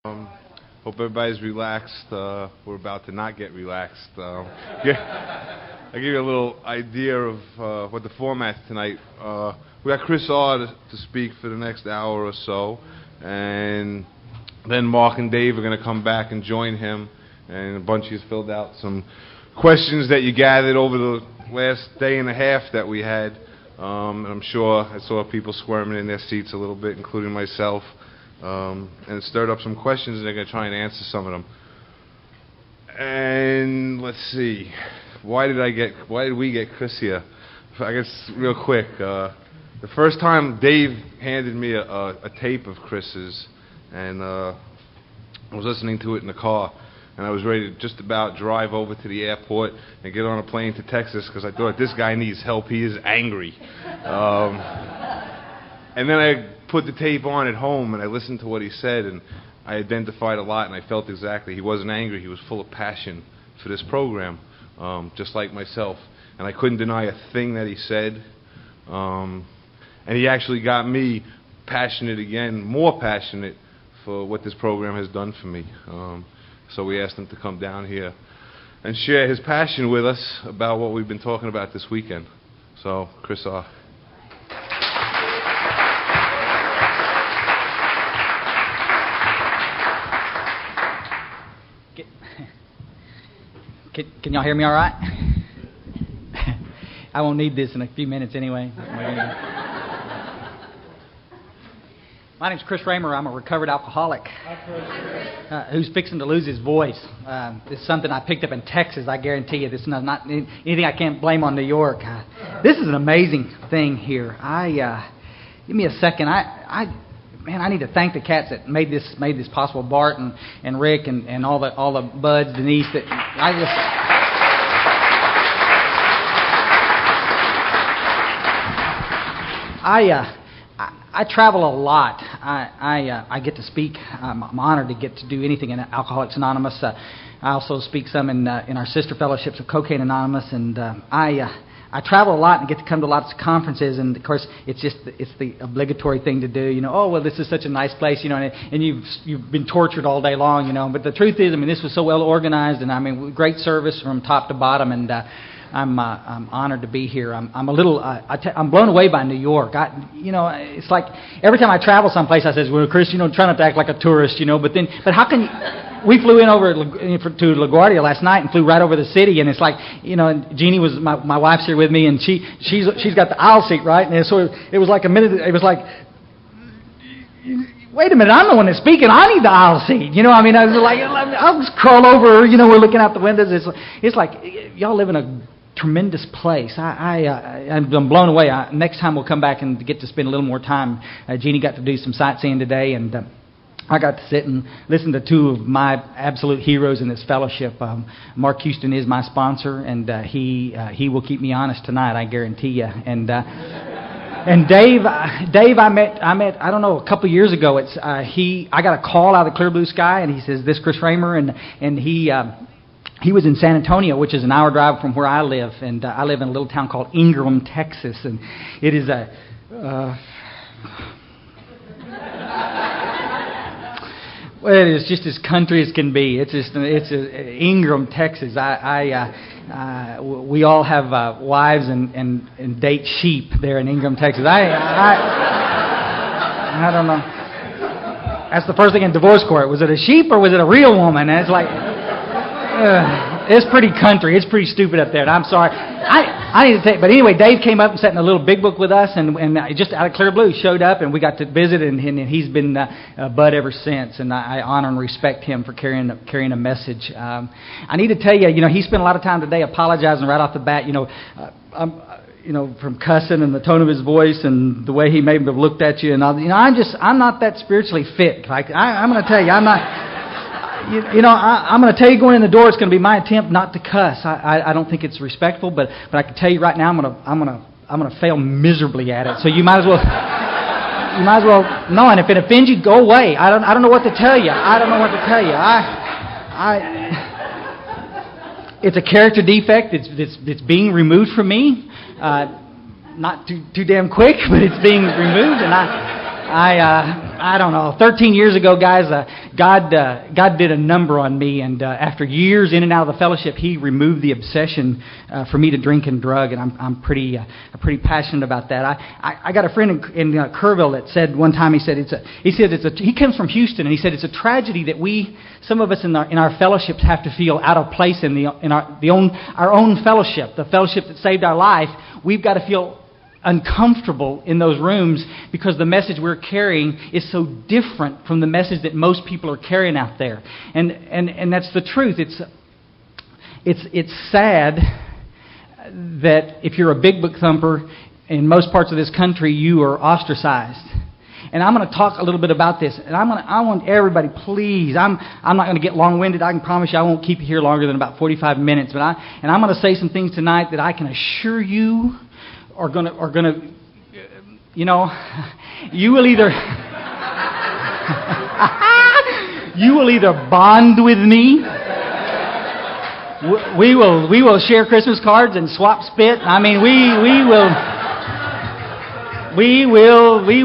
Hope everybody's relaxed. We're about to not get relaxed. I'll give you a little idea of what the format's tonight. We got Chris R. to speak for the next hour or so, and then Mark and Dave are going to come back and join him, and a bunch of you filled out some questions that you gathered over the last day and a half that we had. I'm sure I saw people squirming in their seats a little bit, including myself. And it stirred up some questions, and they're going to try and answer some of them. And let's see, why did we get Chris here? I guess real quick. The first time Dave handed me a tape of Chris's, and I was listening to it in the car, and I was ready to just about drive over to the airport and get on a plane to Texas because I thought this guy needs help. He is angry. And then I put the tape on at home and I listened to what he said, and I identified a lot, and I felt exactly. He wasn't angry. He was full of passion for this program, just like myself. And I couldn't deny a thing that he said. And he actually got me passionate again, more passionate for what this program has done for me. So we asked him to come down here and share his passion with us about what we've been talking about this weekend. So, Chris R. Can y'all hear me all right? I won't need this in a few minutes anyway. My name's Chris Raymer. I'm a recovered alcoholic who's fixing to lose his voice. It's something I picked up in Texas, I guarantee you. This is not anything I can't blame on New York. This is an amazing thing here. Give me a second. Man, I need to thank the cats that made this possible. Bart and Rick and all the buds, Denise. That I travel a lot. I get to speak. I'm honored to get to do anything in Alcoholics Anonymous. I also speak some in our sister fellowships of Cocaine Anonymous, and I travel a lot and get to come to lots of conferences, and of course it's the obligatory thing to do. Oh well, this is such a nice place, and you've been tortured all day long, But the truth is, this was so well organized, and great service from top to bottom, and I'm honored to be here. I'm blown away by New York. It's like every time I travel someplace, I says, well, Chris, try not to act like a tourist, But how can you? We flew in over to LaGuardia last night and flew right over the city, and it's like, and Jeannie was my wife's here with me, and she's got the aisle seat, right? And so it was like a minute. It was like, wait a minute, I'm the one that's speaking. I need the aisle seat. I was like, I'll just crawl over. We're looking out the windows. It's like y'all live in a tremendous place. I'm blown away. Next time we'll come back and get to spend a little more time. Jeannie got to do some sightseeing today, and I got to sit and listen to two of my absolute heroes in this fellowship. Mark Houston is my sponsor, and he will keep me honest tonight, I guarantee you. And Dave, I met I don't know, a couple of years ago. I got a call out of the clear blue sky, and he says, "This Chris Raymer," and he was in San Antonio, which is an hour drive from where I live, and I live in a little town called Ingram, Texas, and it is well, it is just as country as can be. It's Ingram, Texas. We all have wives and date sheep there in Ingram, Texas. I don't know. That's the first thing in divorce court. Was it a sheep or was it a real woman? And it's like, it's pretty country. It's pretty stupid up there. And I'm sorry. I need to take. But anyway, Dave came up and sat in a little big book with us, and just out of clear blue showed up, and we got to visit, and he's been a bud ever since. And I honor and respect him for carrying a message. I need to tell you, he spent a lot of time today apologizing right off the bat. From cussing and the tone of his voice and the way he may have looked at you, and all. I'm not that spiritually fit. Like I'm going to tell you, I'm not. I'm going to tell you going in the door, it's going to be my attempt not to cuss. I don't think it's respectful, but I can tell you right now, I'm going to fail miserably at it. So you might as well no. And if it offends you, go away. I don't know what to tell you. I don't know what to tell you. It's a character defect. It's being removed from me. Not too damn quick, but it's being removed, and I don't know. 13 years ago, guys, God did a number on me, and after years in and out of the fellowship, He removed the obsession for me to drink and drug, and I'm pretty passionate about that. I got a friend in Kerrville that said one time, he comes from Houston, and he said it's a tragedy that some of us in our fellowships have to feel out of place in our own fellowship, the fellowship that saved our life. We've got to feel uncomfortable in those rooms because the message we're carrying is so different from the message that most people are carrying out there. And that's the truth. It's sad that if you're a big book thumper in most parts of this country, you are ostracized. And I'm going to talk a little bit about this. And I want everybody, please, I'm not going to get long-winded. I can promise you I won't keep you here longer than about 45 minutes. I'm going to say some things tonight that I can assure you are going to, you will either bond with me. We will share Christmas cards and swap spit. I mean, we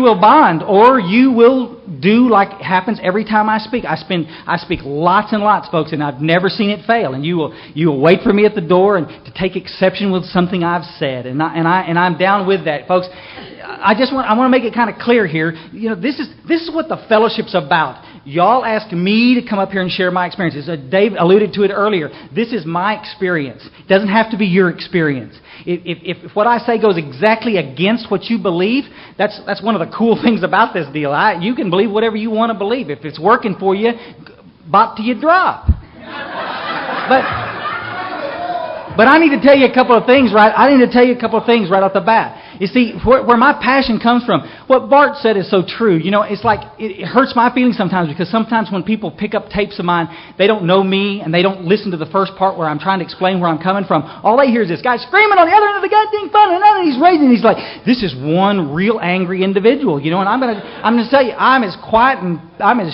will bond, or you will do like happens every time I speak. I speak lots and lots, folks, and I've never seen it fail. And you will wait for me at the door and to take exception with something I've said, and I'm down with that, folks. I want to make it kind of clear here. This is what the fellowship's about. Y'all asked me to come up here and share my experiences. Dave alluded to it earlier. This is my experience. It doesn't have to be your experience. If what I say goes exactly against what you believe, that's one of the cool things about this deal. You can believe whatever you want to believe. If it's working for you, bop till you drop. But I need to tell you a couple of things right off the bat. You see, where my passion comes from, what Bart said is so true. It's like, it hurts my feelings sometimes, because sometimes when people pick up tapes of mine, they don't know me and they don't listen to the first part where I'm trying to explain where I'm coming from. All they hear is this guy screaming on the other end of the goddamn phone, and he's raising, he's like, this is one real angry individual, and I'm gonna tell you, I'm as quiet and I'm as,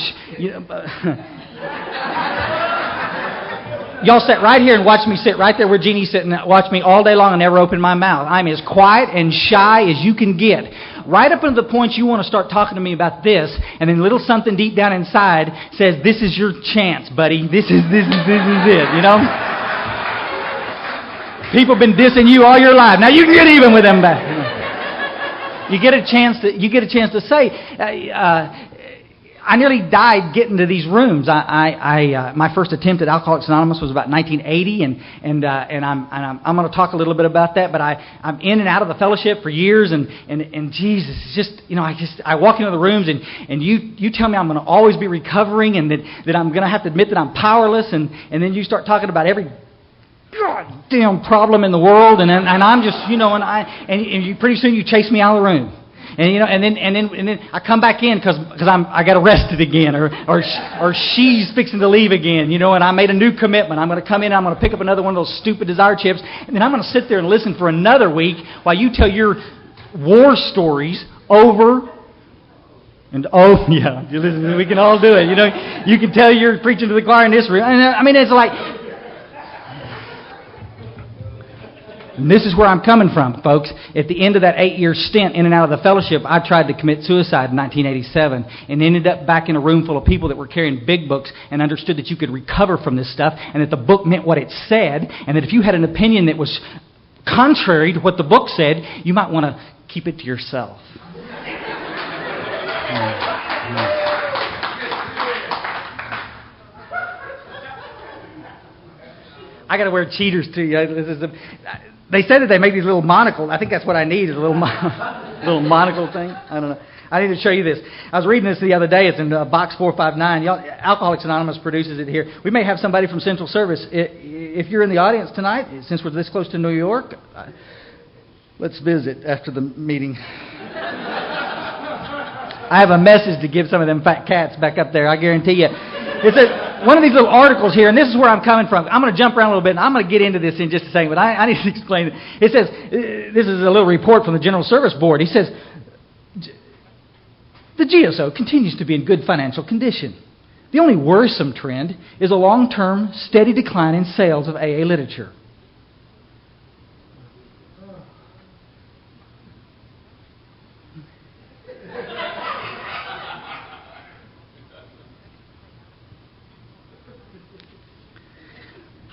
y'all sit right here and watch me sit right there where Jeannie's sitting. Watch me all day long and never open my mouth. I'm as quiet and shy as you can get. Right up until the point you want to start talking to me about this, and then a little something deep down inside says, "This is your chance, buddy. This is it." People have been dissing you all your life. Now you can get even with them back. You get a chance to say. I nearly died getting to these rooms. My first attempt at Alcoholics Anonymous was about 1980, and I'm going to talk a little bit about that. But I'm in and out of the fellowship for years, and Jesus, it's just I walk into the rooms, and you tell me I'm going to always be recovering, and that I'm going to have to admit that I'm powerless, and then you start talking about every goddamn problem in the world, and I'm just and you pretty soon you chase me out of the room. And then I come back in because I got arrested again, or she's fixing to leave again, and I made a new commitment. I'm going to come in, I'm going to pick up another one of those stupid desire chips, and then I'm going to sit there and listen for another week while you tell your war stories over. And yeah, you listen, we can all do it. You can tell you're preaching to the choir in this room. It's like. And this is where I'm coming from, folks. At the end of that 8-year stint in and out of the fellowship, I tried to commit suicide in 1987 and ended up back in a room full of people that were carrying big books and understood that you could recover from this stuff, and that the book meant what it said, and that if you had an opinion that was contrary to what the book said, you might want to keep it to yourself. I got to wear cheaters too. They say that they make these little monocles. I think that's what I need, is a little monocle thing. I don't know. I need to show you this. I was reading this the other day. It's in box 459. Alcoholics Anonymous produces it here. We may have somebody from Central Service. If you're in the audience tonight, since we're this close to New York, let's visit after the meeting. I have a message to give some of them fat cats back up there, I guarantee you. It's one of these little articles here, and this is where I'm coming from. I'm going to jump around a little bit, and I'm going to get into this in just a second, but I need to explain it. It says, this is a little report from the General Service Board. He says, the GSO continues to be in good financial condition. The only worrisome trend is a long-term, steady decline in sales of AA literature.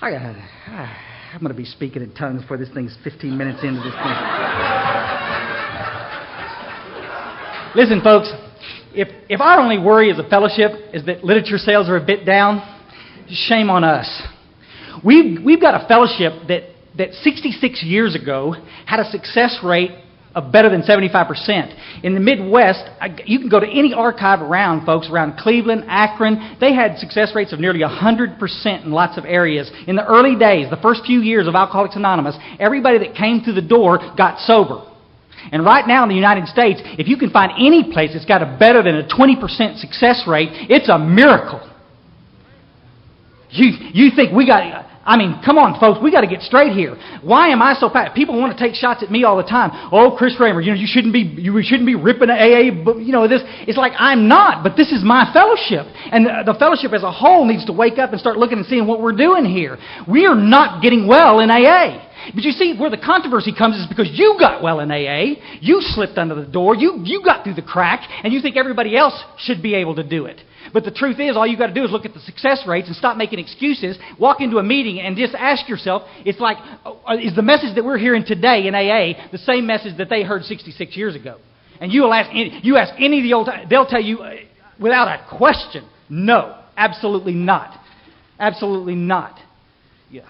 I'm going to be speaking in tongues before this thing's 15 minutes into this thing. Listen, folks, if our only worry as a fellowship is that literature sales are a bit down, shame on us. We've got a fellowship that 66 years ago had a success rate of better than 75%. In the Midwest, you can go to any archive around, folks, around Cleveland, Akron. They had success rates of nearly 100% in lots of areas. In the early days, the first few years of Alcoholics Anonymous, everybody that came through the door got sober. And right now in the United States, if you can find any place that's got a better than a 20% success rate, it's a miracle. You think we got... I mean, come on, folks, we got to get straight here. Why am I so passionate? People want to take shots at me all the time. Oh, Chris Raymer, you shouldn't be ripping AA, this. It's like I'm not, but this is my fellowship. And the fellowship as a whole needs to wake up and start looking and seeing what we're doing here. We are not getting well in AA. But you see, where the controversy comes is because you got well in AA, you slipped under the door, you got through the crack, and you think everybody else should be able to do it. But the truth is, all you got to do is look at the success rates and stop making excuses, walk into a meeting and just ask yourself, it's like, is the message that we're hearing today in AA the same message that they heard 66 years ago? And you ask any of the old time, they'll tell you without a question, no, absolutely not. Absolutely not. Yeah.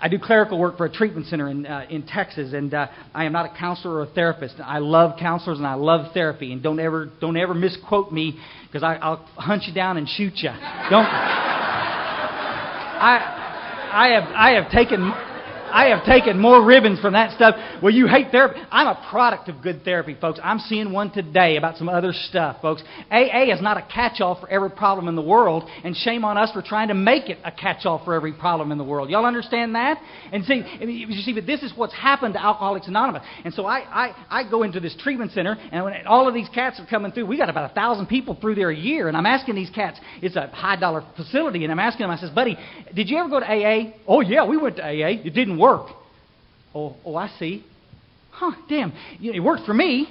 I do clerical work for a treatment center in Texas, and I am not a counselor or a therapist. I love counselors and I love therapy, and don't ever misquote me, because I'll hunt you down and shoot you. Don't. I have taken more ribbons from that stuff. Well, you hate therapy. I'm a product of good therapy, folks. I'm seeing one today about some other stuff, folks. AA is not a catch-all for every problem in the world, and shame on us for trying to make it a catch-all for every problem in the world. Y'all understand that? And see, but this is what's happened to Alcoholics Anonymous. And so I go into this treatment center, and when all of these cats are coming through, we got about 1,000 people through there a year, and I'm asking these cats, it's a high-dollar facility, and I'm asking them, I says, buddy, did you ever go to AA? Oh, yeah, we went to AA. It didn't work. Oh, I see. Huh, damn. It worked for me.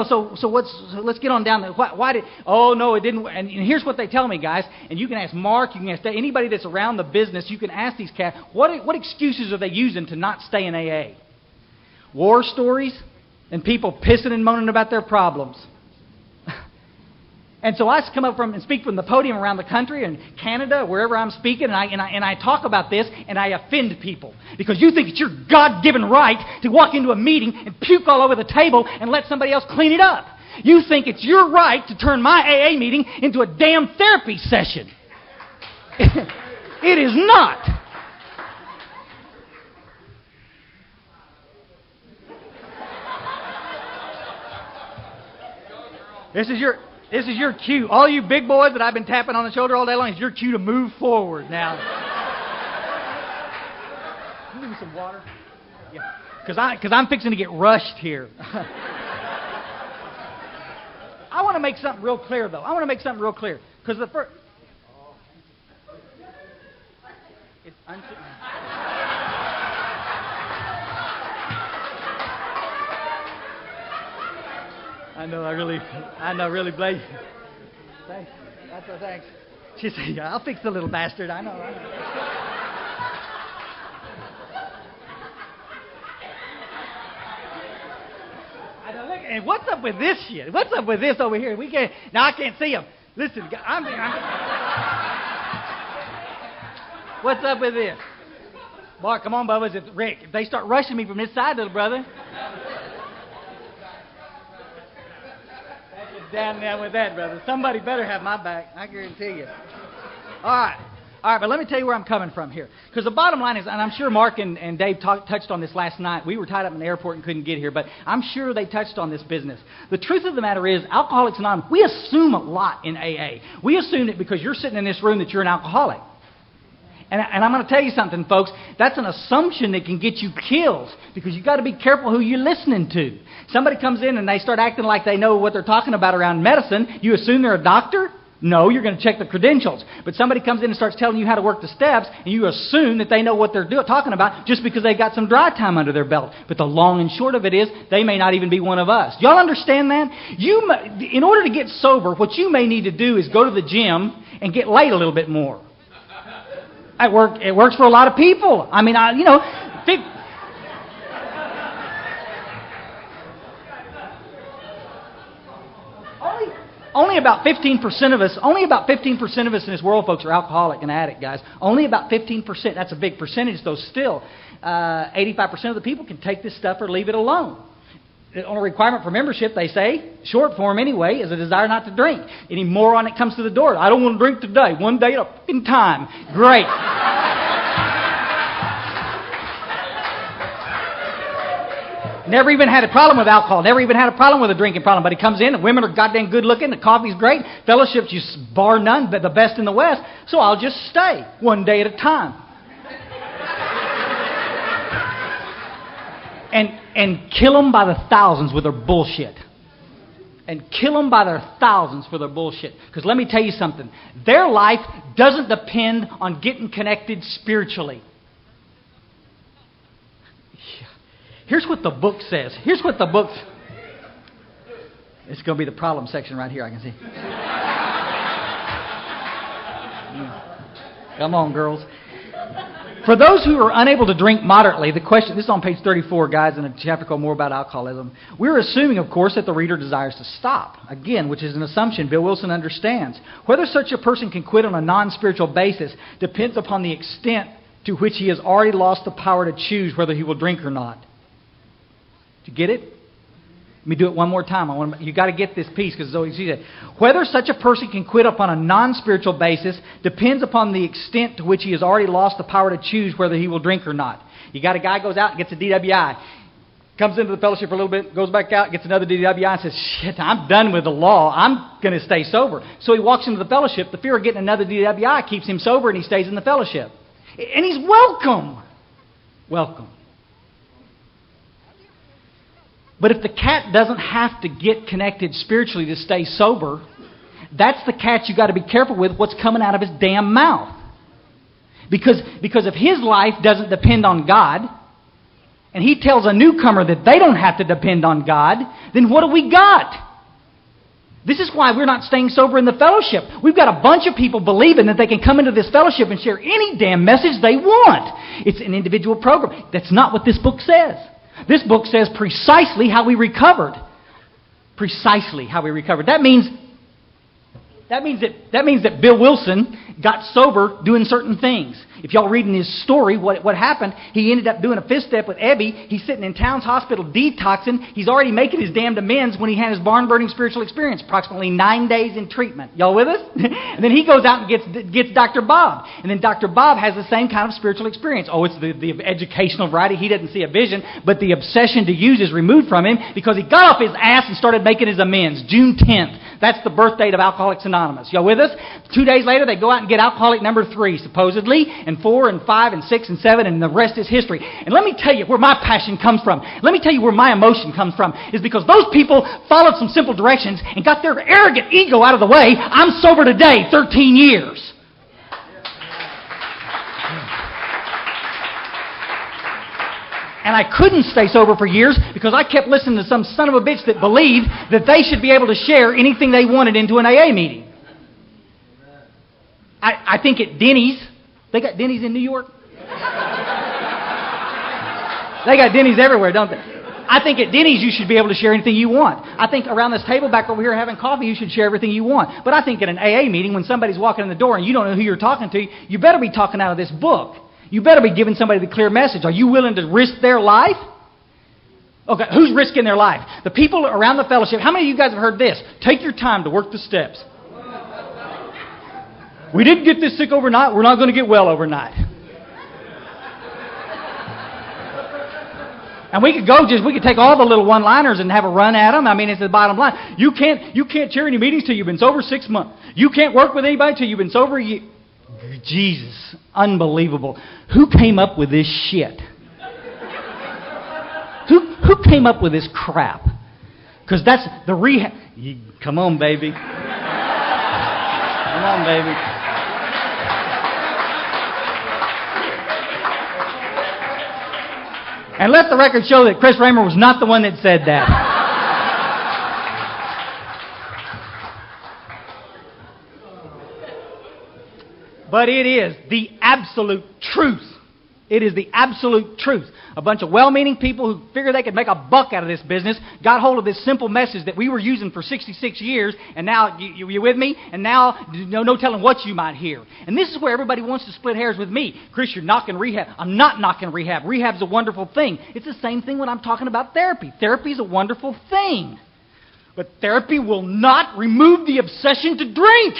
So let's get on down there. Why did... Oh, no, it didn't. And here's what they tell me, guys. And you can ask Mark, you can ask anybody that's around the business, you can ask these cats, what excuses are they using to not stay in AA? War stories and people pissing and moaning about their problems. And so I come up and speak from the podium around the country and Canada, wherever I'm speaking, and I talk about this, and I offend people. Because you think it's your God-given right to walk into a meeting and puke all over the table and let somebody else clean it up. You think it's your right to turn my AA meeting into a damn therapy session. It is not. This is your cue. All you big boys that I've been tapping on the shoulder all day long, it's your cue to move forward now. Can you give me some water? Yeah. Because I'm fixing to get rushed here. I want to make something real clear, though. Because the first... It's I know, really blame you. Thanks. Thanks. She said, yeah, I'll fix the little bastard. I know. Look, and what's up with this shit? What's up with this over here? I can't see him. Listen, what's up with this? Boy, come on, Bubba. Rick, if they start rushing me from this side, little brother. Down there with that, brother. Somebody better have my back. I guarantee you. All right, but let me tell you where I'm coming from here. Because the bottom line is, and I'm sure Mark and Dave touched on this last night. We were tied up in the airport and couldn't get here, but I'm sure they touched on this business. The truth of the matter is, Alcoholics Anonymous, we assume a lot in AA. We assume that because you're sitting in this room that you're an alcoholic. And I'm going to tell you something, folks. That's an assumption that can get you killed, because you've got to be careful who you're listening to. Somebody comes in and they start acting like they know what they're talking about around medicine. You assume they're a doctor? No, you're going to check the credentials. But somebody comes in and starts telling you how to work the steps, and you assume that they know what they're talking about just because they got some dry time under their belt. But the long and short of it is, they may not even be one of us. Y'all understand that? In order to get sober, what you may need to do is go to the gym and get laid a little bit more. It works for a lot of people. I mean, Only about 15% of us in this world, folks, are alcoholic and addict, guys. Only about 15%. That's a big percentage, though. Still, 85% of the people can take this stuff or leave it alone. The only requirement for membership, they say, short form anyway, is a desire not to drink. Any moron that comes to the door, I don't want to drink today. One day at a fucking time. Great. Never even had a problem with alcohol. Never even had a problem with a drinking problem. But he comes in, the women are goddamn good looking, the coffee's great, fellowship's just bar none, but the best in the West. So I'll just stay one day at a time. And kill them by the thousands with their bullshit. And kill them by their thousands for their bullshit. Because let me tell you something. Their life doesn't depend on getting connected spiritually. Here's what the book says. Here's what the book... It's going to be the problem section right here, I can see. Come on, girls. For those who are unable to drink moderately, the question... This is on page 34, guys, in a chapter called More About Alcoholism. We're assuming, of course, that the reader desires to stop. Again, which is an assumption Bill Wilson understands. Whether such a person can quit on a non-spiritual basis depends upon the extent to which he has already lost the power to choose whether he will drink or not. Did you get it? Let me do it one more time. You got to get this piece because it's always easy. Whether such a person can quit upon a non-spiritual basis depends upon the extent to which he has already lost the power to choose whether he will drink or not. You got a guy goes out and gets a DWI, comes into the fellowship for a little bit, goes back out, gets another DWI, and says, "Shit, I'm done with the law. I'm going to stay sober." So he walks into the fellowship. The fear of getting another DWI keeps him sober, and he stays in the fellowship. And he's welcome. Welcome. But if the cat doesn't have to get connected spiritually to stay sober, that's the cat you got to be careful with what's coming out of his damn mouth. Because if his life doesn't depend on God, and he tells a newcomer that they don't have to depend on God, then what do we got? This is why we're not staying sober in the fellowship. We've got a bunch of people believing that they can come into this fellowship and share any damn message they want. It's an individual program. That's not what this book says. This book says precisely how we recovered. Precisely how we recovered. That means that Bill Wilson got sober doing certain things. If y'all reading his story, what happened, he ended up doing a fifth step with Ebby. He's sitting in Towns Hospital detoxing. He's already making his damned amends when he had his barn-burning spiritual experience. Approximately 9 days in treatment. Y'all with us? And then he goes out and gets Dr. Bob. And then Dr. Bob has the same kind of spiritual experience. Oh, it's the educational variety. He doesn't see a vision. But the obsession to use is removed from him because he got off his ass and started making his amends. June 10th. That's the birth date of Alcoholics Anonymous. Y'all with us? 2 days later, they go out and get alcoholic number 3, supposedly, and 4, and 5, and 6, and 7, and the rest is history. And let me tell you where my passion comes from. Let me tell you where my emotion comes from. Is because those people followed some simple directions and got their arrogant ego out of the way. I'm sober today, 13 years. And I couldn't stay sober for years because I kept listening to some son of a bitch that believed that they should be able to share anything they wanted into an AA meeting. I think at Denny's, they got Denny's in New York? They got Denny's everywhere, don't they? I think at Denny's you should be able to share anything you want. I think around this table back over here having coffee, you should share everything you want. But I think at an AA meeting, when somebody's walking in the door and you don't know who you're talking to, you better be talking out of this book. You better be giving somebody the clear message. Are you willing to risk their life? Okay, who's risking their life? The people around the fellowship. How many of you guys have heard this? Take your time to work the steps. We didn't get this sick overnight. We're not going to get well overnight. And we could take all the little one-liners and have a run at them. I mean, it's the bottom line. You can't chair any meetings till you've been sober 6 months. You can't work with anybody till you've been sober a year. Jesus, unbelievable. Who came up with this shit? Who came up with this crap? Because that's the rehab. Come on, baby. Come on, baby. And let the record show that Chris Raymer was not the one that said that. But it is the absolute truth. It is the absolute truth. A bunch of well-meaning people who figured they could make a buck out of this business got hold of this simple message that we were using for 66 years, and now, you with me? And now, no telling what you might hear. And this is where everybody wants to split hairs with me. Chris, you're knocking rehab. I'm not knocking rehab. Rehab's a wonderful thing. It's the same thing when I'm talking about therapy. Therapy is a wonderful thing. But therapy will not remove the obsession to drink.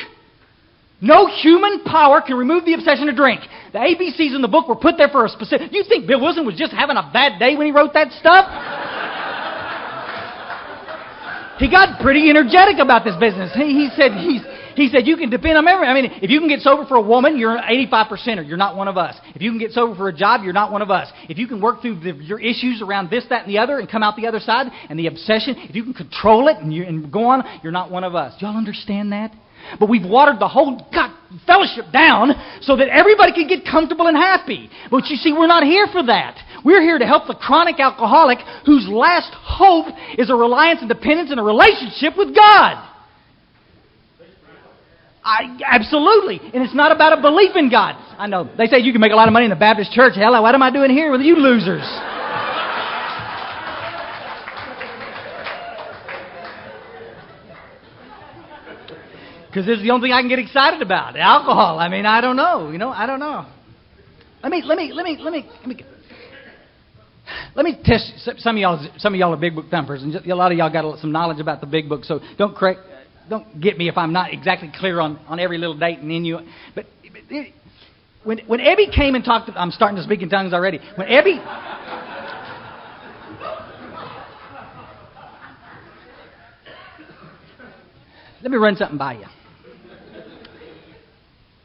No human power can remove the obsession to drink. The ABCs in the book were put there for a specific... You think Bill Wilson was just having a bad day when he wrote that stuff? He got pretty energetic about this business. He said you can depend on everything. I mean, if you can get sober for a woman, you're an 85%er. You're not one of us. If you can get sober for a job, you're not one of us. If you can work through your issues around this, that, and the other and come out the other side, and the obsession, if you can control it and go on, you're not one of us. Do y'all understand that? But we've watered the whole fellowship down so that everybody can get comfortable and happy. But you see, we're not here for that. We're here to help the chronic alcoholic whose last hope is a reliance and dependence in a relationship with God. Absolutely. And it's not about a belief in God. I know. They say you can make a lot of money in the Baptist church. Hell, what am I doing here with you losers? Because this is the only thing I can get excited about. Alcohol. I mean, I don't know. I don't know. Let me test you. Some of y'all are big book thumpers, and a lot of y'all got some knowledge about the big book. So don't get me if I'm not exactly clear on every little date and in you. But when Ebby came and talked, I'm starting to speak in tongues already. When Ebby, let me run something by you.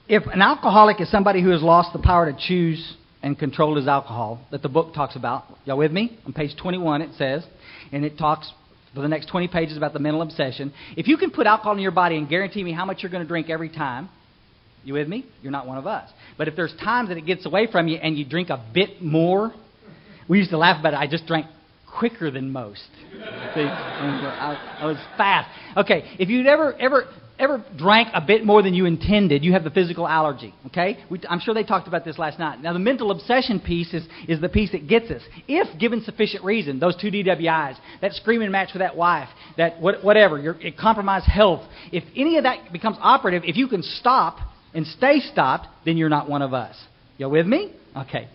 If an alcoholic is somebody who has lost the power to choose and control his alcohol that the book talks about, y'all with me? On page 21 it says, and it talks for the next 20 pages about the mental obsession. If you can put alcohol in your body and guarantee me how much you're going to drink every time, you with me? You're not one of us. But if there's times that it gets away from you and you drink a bit more, we used to laugh about it. I just drank quicker than most. See? I was fast. Okay, if you'd ever drank a bit more than you intended, you have the physical allergy. Okay? I'm sure they talked about this last night. Now, the mental obsession piece is the piece that gets us. If given sufficient reason, those 2 DWIs, that screaming match with that wife, that whatever, it compromised health, if any of that becomes operative, if you can stop and stay stopped, then you're not one of us. You with me? Okay.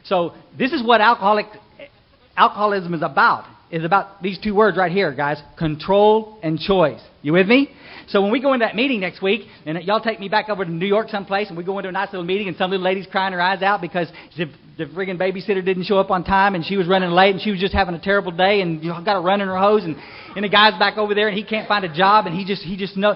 So this is what alcoholism is about. It's about these 2 words right here, guys. Control and choice. You with me? So when we go into that meeting next week, and y'all take me back over to New York someplace, and we go into a nice little meeting, and some little lady's crying her eyes out because the friggin' babysitter didn't show up on time, and she was running late, and she was just having a terrible day, and you got to run in her hose, and the guy's back over there, and he can't find a job, and he just knows.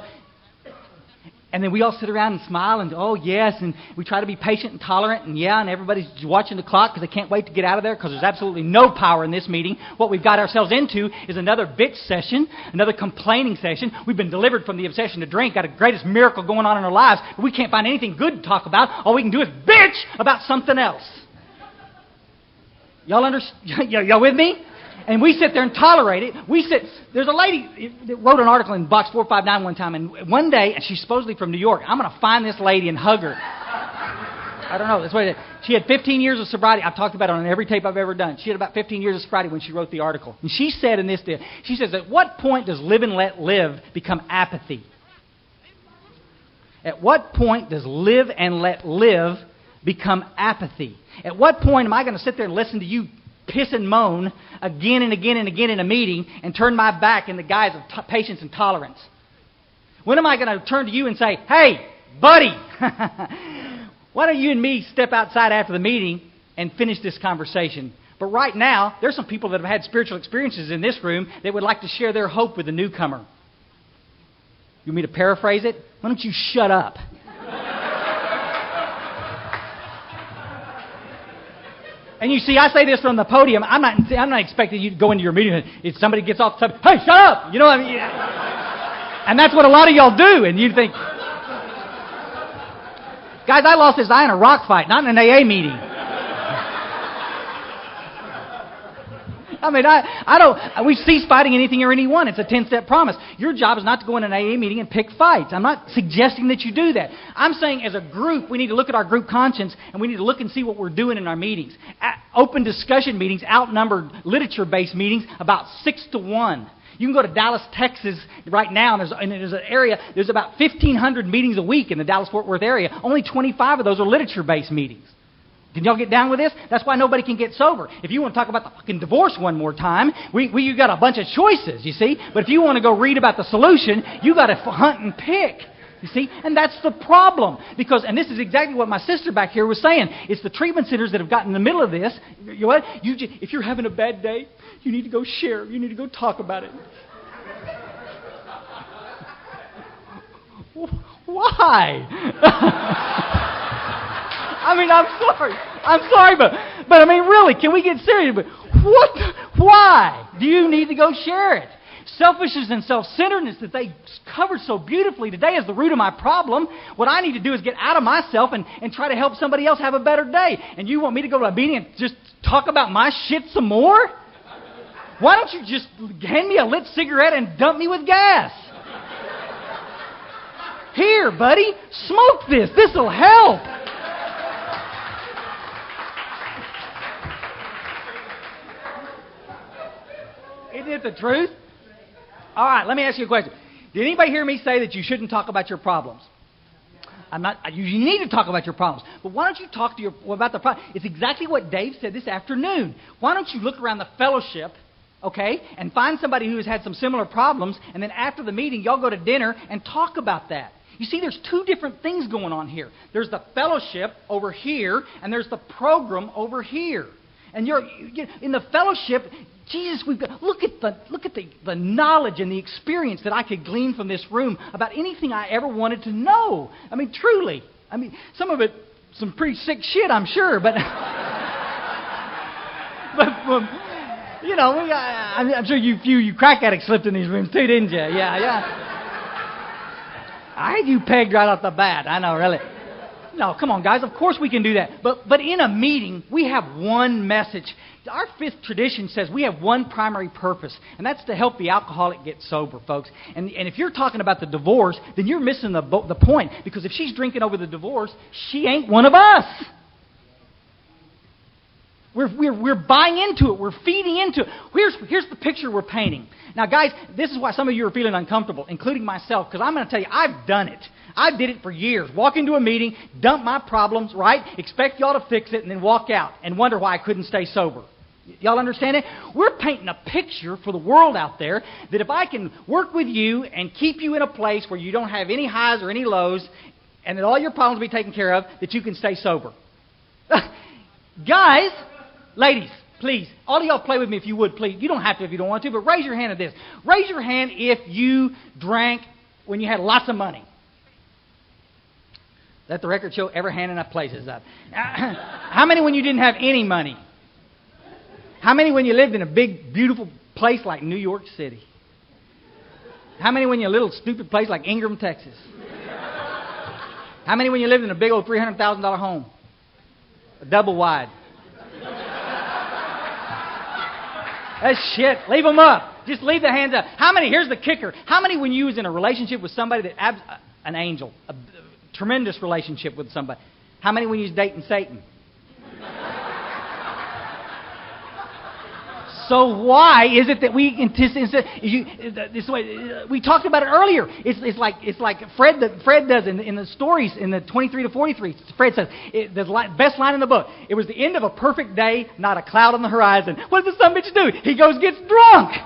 And then we all sit around and smile and, oh, yes, and we try to be patient and tolerant, and and everybody's watching the clock because they can't wait to get out of there because there's absolutely no power in this meeting. What we've got ourselves into is another bitch session, another complaining session. We've been delivered from the obsession to drink, got the greatest miracle going on in our lives, but we can't find anything good to talk about. All we can do is bitch about something else. Y'all understand? Y'all with me? And we sit there and tolerate it. There's a lady that wrote an article in Box 459 one time, and one day, and she's supposedly from New York, I'm going to find this lady and hug her. I don't know. That's what it is. She had 15 years of sobriety. I've talked about it on every tape I've ever done. She had about 15 years of sobriety when she wrote the article. And she said in this deal, she says, at what point does live and let live become apathy? At what point does live and let live become apathy? At what point am I going to sit there and listen to you piss and moan again and again and again in a meeting and turn my back in the guise of patience and tolerance? When am I going to turn to you and say, hey, buddy, why don't you and me step outside after the meeting and finish this conversation? But right now, there's some people that have had spiritual experiences in this room that would like to share their hope with the newcomer. You want me to paraphrase it? Why don't you shut up? And you see, I say this from the podium. I'm not expecting you to go into your meeting and if somebody gets off the subject, hey, shut up! You know what I mean? And that's what a lot of y'all do. And you think, guys, I lost this eye in a rock fight, not in an AA meeting. I mean, I don't, we cease fighting anything or anyone. It's a 10-step promise. Your job is not to go in an AA meeting and pick fights. I'm not suggesting that you do that. I'm saying as a group, we need to look at our group conscience and we need to look and see what we're doing in our meetings. Open discussion meetings outnumbered literature-based meetings about 6-1. You can go to Dallas, Texas right now, and there's an area, there's about 1,500 meetings a week in the Dallas-Fort Worth area. Only 25 of those are literature-based meetings. Can y'all get down with this? That's why nobody can get sober. If you want to talk about the fucking divorce one more time, you got a bunch of choices, you see? But if you want to go read about the solution, you got to hunt and pick. You see? And that's the problem. And this is exactly what my sister back here was saying. It's the treatment centers that have gotten in the middle of this. You know what? If you're having a bad day, you need to go share. You need to go talk about it. Why? I mean, I'm sorry, but I mean, really, can we get serious? But why do you need to go share it? Selfishness and self-centeredness that they covered so beautifully today is the root of my problem. What I need to do is get out of myself and try to help somebody else have a better day. And you want me to go to a meeting and just talk about my shit some more? Why don't you just hand me a lit cigarette and dump me with gas? Here, buddy, smoke this. This'll help. Isn't it the truth? All right, let me ask you a question. Did anybody hear me say that you shouldn't talk about your problems? You need to talk about your problems. But why don't you talk to about the problem? It's exactly what Dave said this afternoon. Why don't you look around the fellowship, okay, and find somebody who has had some similar problems, and then after the meeting, y'all go to dinner and talk about that. You see, there's two different things going on here. There's the fellowship over here, and there's the program over here. And you're in the fellowship. Jesus, look at the knowledge and the experience that I could glean from this room about anything I ever wanted to know. I mean, truly. I mean, some of it, some pretty sick shit, I'm sure, but you know, I'm sure you crack addicts slipped in these rooms too, didn't you? Yeah. I had you pegged right off the bat. I know, really. No, come on, guys. Of course we can do that. But in a meeting, we have one message. Our fifth tradition says we have one primary purpose, and that's to help the alcoholic get sober, folks. And if you're talking about the divorce, then you're missing the point. Because if she's drinking over the divorce, she ain't one of us. We're buying into it. We're feeding into it. Here's the picture we're painting. Now, guys, this is why some of you are feeling uncomfortable, including myself, because I'm going to tell you, I've done it. I did it for years. Walk into a meeting, dump my problems, right? Expect y'all to fix it, and then walk out and wonder why I couldn't stay sober. Y'all understand it? We're painting a picture for the world out there that if I can work with you and keep you in a place where you don't have any highs or any lows, and that all your problems will be taken care of, that you can stay sober. Guys, ladies, please, all of y'all play with me if you would, please. You don't have to if you don't want to, but raise your hand at this. Raise your hand if you drank when you had lots of money. Let the record show every hand in that place is up. How many when you didn't have any money? How many when you lived in a big, beautiful place like New York City? How many when you a little stupid place like Ingram, Texas? How many when you lived in a big old $300,000 home? A double wide. That's shit. Leave them up. Just leave the hands up. How many? Here's the kicker. How many when you was in a relationship with somebody that an angel, a tremendous relationship with somebody? How many when you was dating Satan? So why is it that we talked about it earlier? It's like Fred does in the stories in the 23 to 43. Fred says the best line in the book. It was the end of a perfect day, not a cloud on the horizon. What does the son bitch do? He goes gets drunk.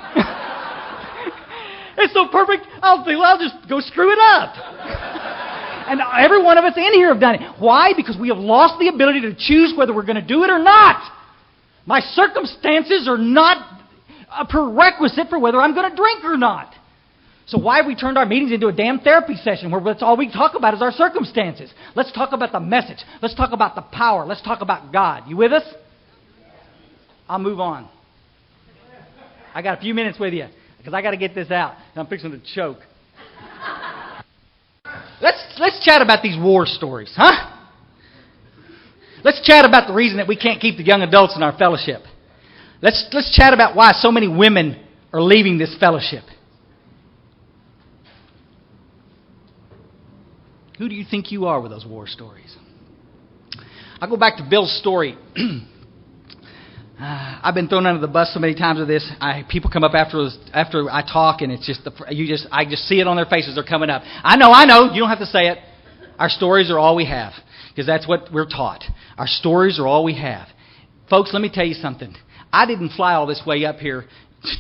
It's so perfect. I'll just go screw it up. And every one of us in here have done it. Why? Because we have lost the ability to choose whether we're going to do it or not. My circumstances are not a prerequisite for whether I'm going to drink or not. So why have we turned our meetings into a damn therapy session where that's all we talk about is our circumstances? Let's talk about the message. Let's talk about the power. Let's talk about God. You with us? I'll move on. I got a few minutes with you because I got to get this out. I'm fixing to choke. Let's chat about these war stories, huh? Let's chat about the reason that we can't keep the young adults in our fellowship. Let's chat about why so many women are leaving this fellowship. Who do you think you are with those war stories? I'll go back to Bill's story. I've been thrown under the bus so many times with this. People come up after I talk, and it's just I just see it on their faces. They're coming up. I know. You don't have to say it. Our stories are all we have, because that's what we're taught. Our stories are all we have. Folks, let me tell you something. I didn't fly all this way up here,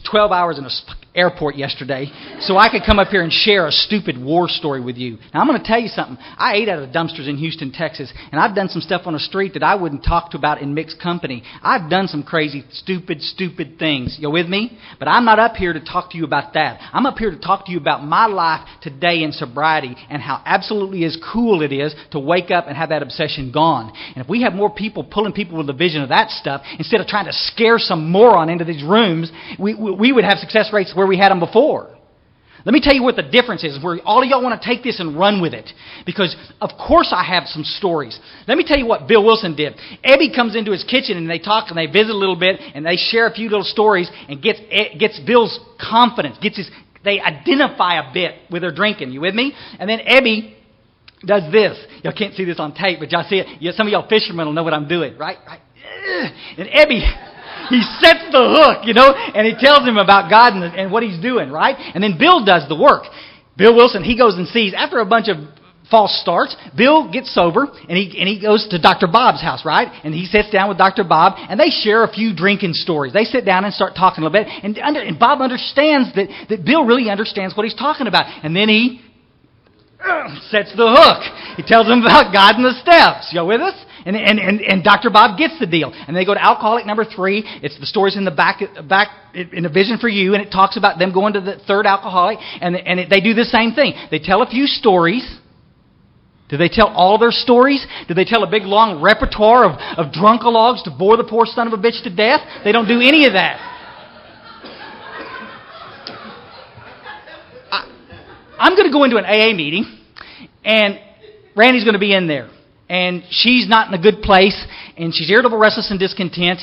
12 hours in an airport yesterday, so I could come up here and share a stupid war story with you. Now, I'm going to tell you something. I ate out of dumpsters in Houston, Texas, and I've done some stuff on the street that I wouldn't talk about in mixed company. I've done some crazy, stupid things. You with me? But I'm not up here to talk to you about that. I'm up here to talk to you about my life today in sobriety and how absolutely as cool it is to wake up and have that obsession gone. And if we have more people pulling people with the vision of that stuff, instead of trying to scare some moron into these rooms, we would have success rates where we had them before. Let me tell you what the difference is, where all of y'all want to take this and run with it. Because, of course, I have some stories. Let me tell you what Bill Wilson did. Ebby comes into his kitchen, and they talk, and they visit a little bit, and they share a few little stories, and gets Bill's confidence, they identify a bit with their drinking. You with me? And then Ebby does this. Y'all can't see this on tape, but y'all see it. Some of y'all fishermen will know what I'm doing, right? And Ebby... he sets the hook, and he tells him about God and what he's doing, right? And then Bill does the work. Bill Wilson, he goes and sees, after a bunch of false starts, Bill gets sober, and he goes to Dr. Bob's house, right? And he sits down with Dr. Bob, and they share a few drinking stories. They sit down and start talking a little bit, and Bob understands that Bill really understands what he's talking about. And then he sets the hook. He tells him about God and the steps. You with us? And Dr. Bob gets the deal. And they go to alcoholic number 3. It's the stories in the back in a vision for you, and it talks about them going to the third alcoholic, and they do the same thing. They tell a few stories. Do they tell all their stories? Do they tell a big long repertoire of drunkalogs to bore the poor son of a bitch to death? They don't do any of that. I'm going to go into an AA meeting, and Randy's going to be in there. And she's not in a good place, and she's irritable, restless, and discontent.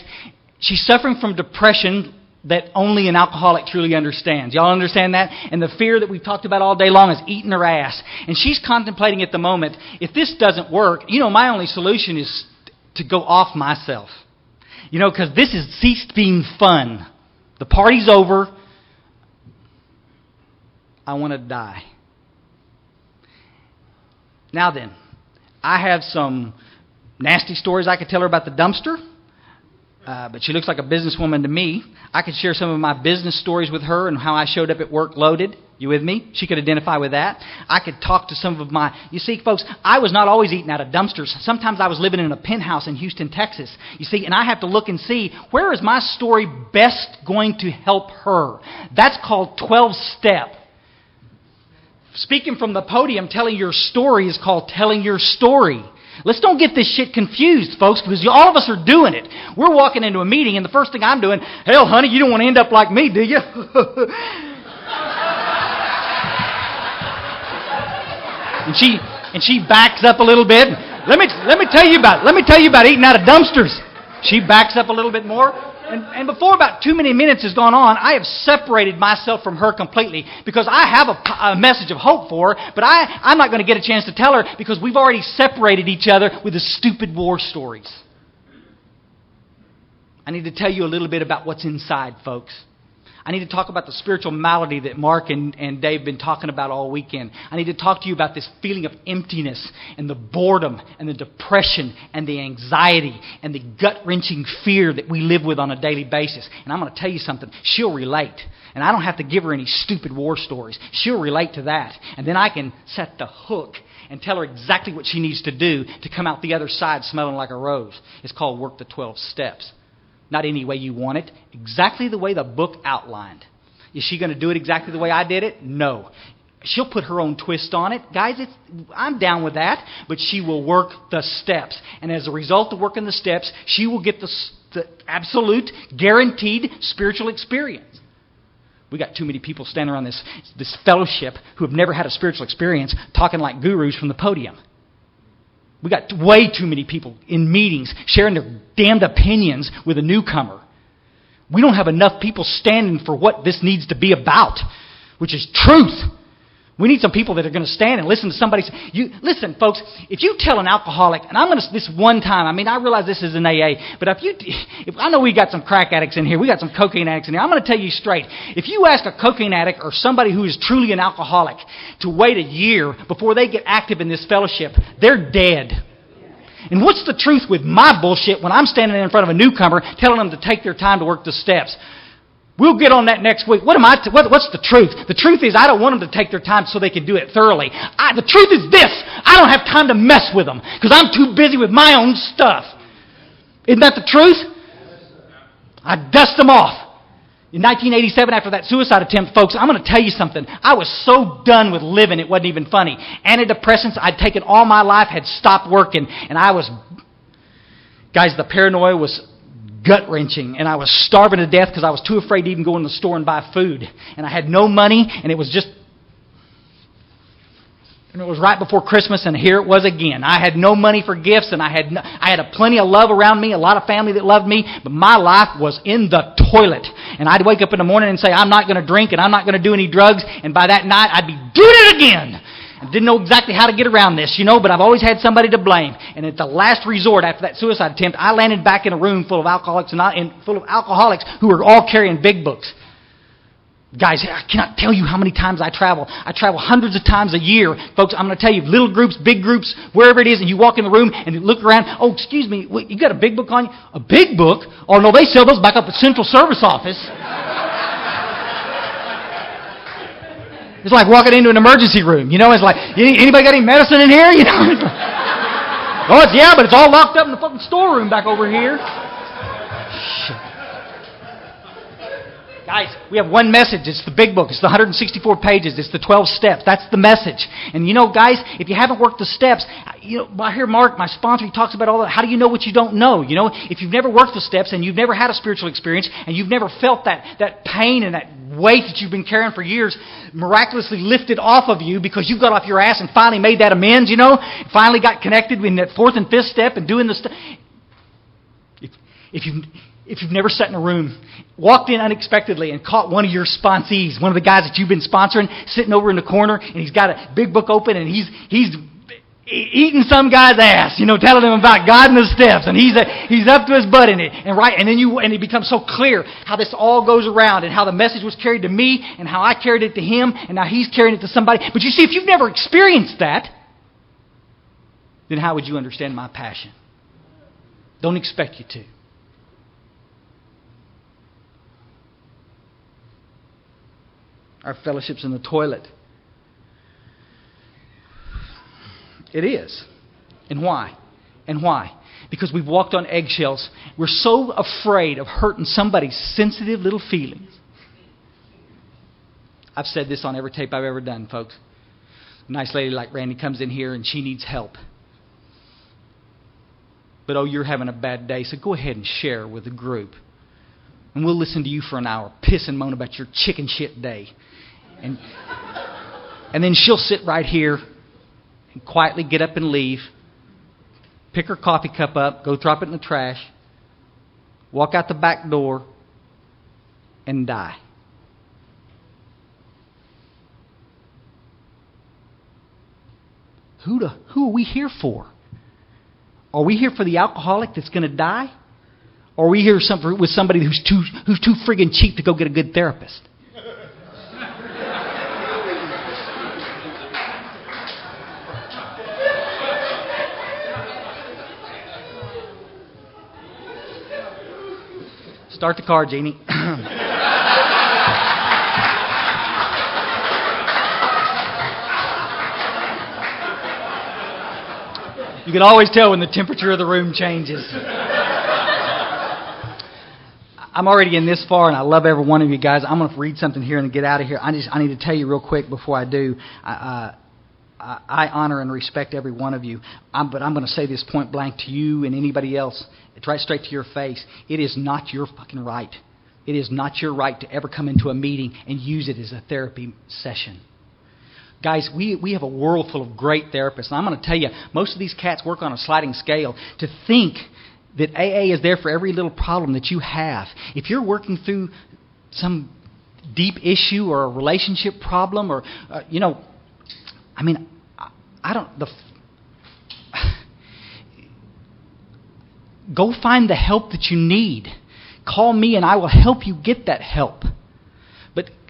She's suffering from depression that only an alcoholic truly understands. Y'all understand that? And the fear that we've talked about all day long is eating her ass. And she's contemplating at the moment, if this doesn't work, my only solution is to go off myself. Because this has ceased being fun. The party's over. I want to die. Now then, I have some nasty stories I could tell her about the dumpster, but she looks like a businesswoman to me. I could share some of my business stories with her and how I showed up at work loaded. You with me? She could identify with that. I could talk to some of my... You see, folks, I was not always eating out of dumpsters. Sometimes I was living in a penthouse in Houston, Texas. You see, and I have to look and see, where is my story best going to help her? That's called 12-step. Speaking from the podium, telling your story is called telling your story. Let's don't get this shit confused, folks, because all of us are doing it. We're walking into a meeting, and the first thing I'm doing, hell, honey, you don't want to end up like me, do you? and she backs up a little bit. Let me tell you about eating out of dumpsters. She backs up a little bit more. And before about 2 minutes has gone on, I have separated myself from her completely because I have a message of hope for her, but I'm not going to get a chance to tell her because we've already separated each other with the stupid war stories. I need to tell you a little bit about what's inside, folks. I need to talk about the spiritual malady that Mark and Dave have been talking about all weekend. I need to talk to you about this feeling of emptiness and the boredom and the depression and the anxiety and the gut-wrenching fear that we live with on a daily basis. And I'm going to tell you something. She'll relate. And I don't have to give her any stupid war stories. She'll relate to that. And then I can set the hook and tell her exactly what she needs to do to come out the other side smelling like a rose. It's called Work the 12 Steps. Not any way you want it. Exactly the way the book outlined. Is she going to do it exactly the way I did it? No. She'll put her own twist on it. Guys, I'm down with that. But she will work the steps. And as a result of working the steps, she will get the absolute, guaranteed spiritual experience. We got too many people standing around this fellowship who have never had a spiritual experience talking like gurus from the podium. We got way too many people in meetings sharing their damned opinions with a newcomer. We don't have enough people standing for what this needs to be about, which is truth. We need some people that are going to stand and listen to somebody. Listen, folks, if you tell an alcoholic, and I'm going to, this one time, I realize this is an AA, but if I know we got some crack addicts in here, we got some cocaine addicts in here, I'm going to tell you straight. If you ask a cocaine addict or somebody who is truly an alcoholic to wait a year before they get active in this fellowship, they're dead. And what's the truth with my bullshit when I'm standing in front of a newcomer telling them to take their time to work the steps? We'll get on that next week. What's the truth? The truth is I don't want them to take their time so they can do it thoroughly. The truth is this. I don't have time to mess with them because I'm too busy with my own stuff. Isn't that the truth? I dust them off. In 1987, after that suicide attempt, folks, I'm going to tell you something. I was so done with living, it wasn't even funny. Antidepressants I'd taken all my life had stopped working. And guys, the paranoia was gut-wrenching, and I was starving to death because I was too afraid to even go in the store and buy food. And I had no money, and it was right before Christmas, and here it was again. I had no money for gifts, and I had plenty of love around me, a lot of family that loved me, but my life was in the toilet. And I'd wake up in the morning and say, I'm not going to drink, and I'm not going to do any drugs, and by that night, I'd be doing it again. I didn't know exactly how to get around this, but I've always had somebody to blame. And at the last resort, after that suicide attempt, I landed back in a room full of alcoholics who were all carrying big books. Guys, I cannot tell you how many times I travel. I travel hundreds of times a year. Folks, I'm going to tell you, little groups, big groups, wherever it is, and you walk in the room and you look around. Oh, excuse me, you got a big book on you? A big book? Oh, no, they sell those back up at Central Service Office. It's like walking into an emergency room. It's like, anybody got any medicine in here? But it's all locked up in the fucking storeroom back over here. Shit. Guys, we have one message. It's the big book. It's the 164 pages. It's the 12 steps. That's the message. And guys, if you haven't worked the steps, I hear Mark, my sponsor, he talks about all that. How do you know what you don't know? If you've never worked the steps and you've never had a spiritual experience and you've never felt that pain and that weight that you've been carrying for years miraculously lifted off of you because you got off your ass and finally made that amends, finally got connected in that fourth and fifth step and doing the stuff. If you've never sat in a room, walked in unexpectedly and caught one of your sponsees, one of the guys that you've been sponsoring, sitting over in the corner, and he's got a big book open, and he's eating some guy's ass, telling him about God and the steps, and he's up to his butt in it, and it becomes so clear how this all goes around, and how the message was carried to me, and how I carried it to him, and now he's carrying it to somebody. But you see, if you've never experienced that, then how would you understand my passion? Don't expect you to. Our fellowship's in the toilet. It is. And why? Because we've walked on eggshells. We're so afraid of hurting somebody's sensitive little feelings. I've said this on every tape I've ever done, folks. A nice lady like Randy comes in here and she needs help. But you're having a bad day, so go ahead and share with the group. And we'll listen to you for an hour, piss and moan about your chicken shit day. And then she'll sit right here and quietly get up and leave, pick her coffee cup up, go drop it in the trash, walk out the back door, and die. Who are we here for? Are we here for the alcoholic that's going to die? Or are we here with somebody who's too friggin' cheap to go get a good therapist? Start the car, Jeannie. You can always tell when the temperature of the room changes. I'm already in this far, and I love every one of you guys. I'm going to read something here and get out of here. I need to tell you real quick before I do. I honor and respect every one of you. But I'm going to say this point blank to you and anybody else. It's right straight to your face. It is not your fucking right. It is not your right to ever come into a meeting and use it as a therapy session. Guys, we have a world full of great therapists. And I'm going to tell you, most of these cats work on a sliding scale. To think that AA is there for every little problem that you have. If you're working through some deep issue or a relationship problem or, go find the help that you need. Call me and I will help you get that help.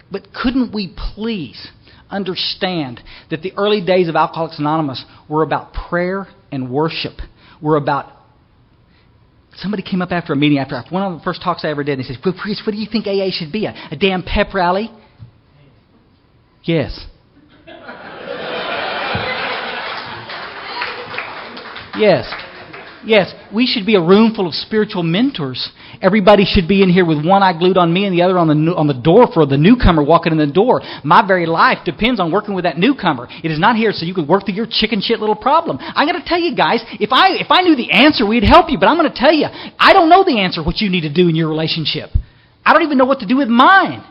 But couldn't we please understand that the early days of Alcoholics Anonymous were about prayer and worship? Were about... Somebody came up after a meeting, after one of the first talks I ever did, and they said, "Well, priest, what do you think AA should be? A damn pep rally?" Yes. Yes, we should be a room full of spiritual mentors. Everybody should be in here with one eye glued on me and the other on the door for the newcomer walking in the door. My very life depends on working with that newcomer. It is not here so you can work through your chicken shit little problem. I'm going to tell you guys, if I knew the answer, we'd help you. But I'm going to tell you, I don't know the answer what you need to do in your relationship. I don't even know what to do with mine.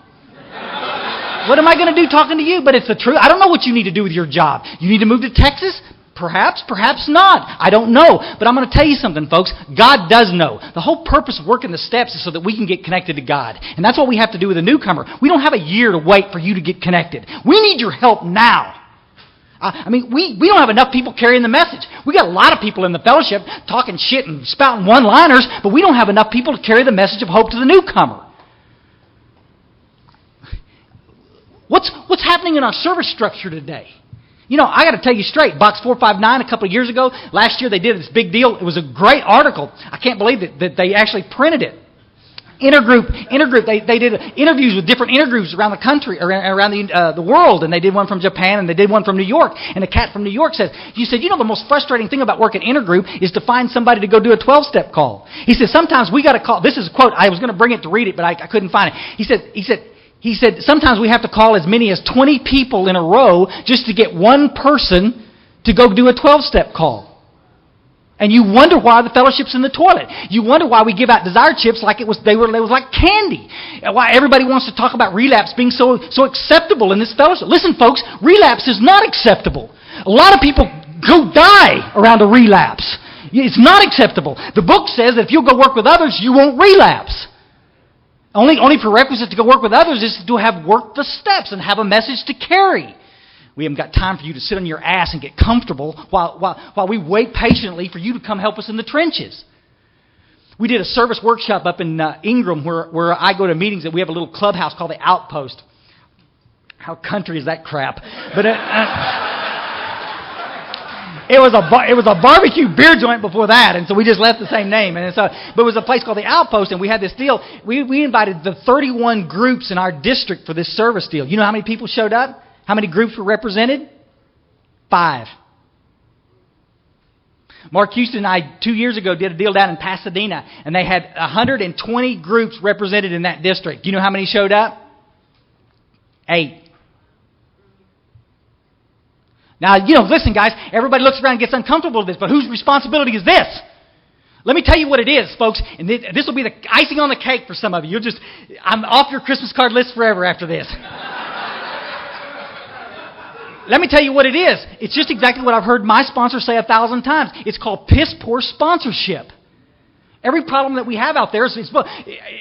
What am I going to do talking to you? But it's the truth. I don't know what you need to do with your job. You need to move to Texas? Perhaps, perhaps not. I don't know. But I'm going to tell you something, folks. God does know. The whole purpose of working the steps is so that we can get connected to God. And that's what we have to do with a newcomer. We don't have a year to wait for you to get connected. We need your help now. We don't have enough people carrying the message. We got a lot of people in the fellowship talking shit and spouting one-liners, but we don't have enough people to carry the message of hope to the newcomer. What's happening in our service structure today? I got to tell you straight, Box 459 a couple of years ago, last year they did this big deal. It was a great article. I can't believe that they actually printed it. Intergroup, they did interviews with different intergroups around the country, around the world, and they did one from Japan, and they did one from New York. And the cat from New York said, the most frustrating thing about working intergroup is to find somebody to go do a 12-step call. He said, sometimes we got to call, this is a quote, I was going to bring it to read it, but I couldn't find it. He said, sometimes we have to call as many as 20 people in a row just to get one person to go do a 12-step call. And you wonder why the fellowship's in the toilet. You wonder why we give out desire chips like it was like candy. Why everybody wants to talk about relapse being so acceptable in this fellowship. Listen, folks, relapse is not acceptable. A lot of people go die around a relapse. It's not acceptable. The book says that if you'll go work with others, you won't relapse. Only prerequisite to go work with others is to have worked the steps and have a message to carry. We haven't got time for you to sit on your ass and get comfortable while we wait patiently for you to come help us in the trenches. We did a service workshop up in Ingram where I go to meetings, that we have a little clubhouse called the Outpost. How country is that crap? But it was a barbecue beer joint before that, and so we just left the same name. But it was a place called the Outpost, and we had this deal. We invited the 31 groups in our district for this service deal. You know how many people showed up? How many groups were represented? 5. Mark Houston and I 2 years ago did a deal down in Pasadena, and they had 120 groups represented in that district. Do you know how many showed up? 8. Now, listen, guys, everybody looks around and gets uncomfortable with this, but whose responsibility is this? Let me tell you what it is, folks, and this will be the icing on the cake for some of you. I'm off your Christmas card list forever after this. Let me tell you what it is. It's just exactly what I've heard my sponsor say 1,000 times. It's called piss-poor sponsorship. Every problem that we have out there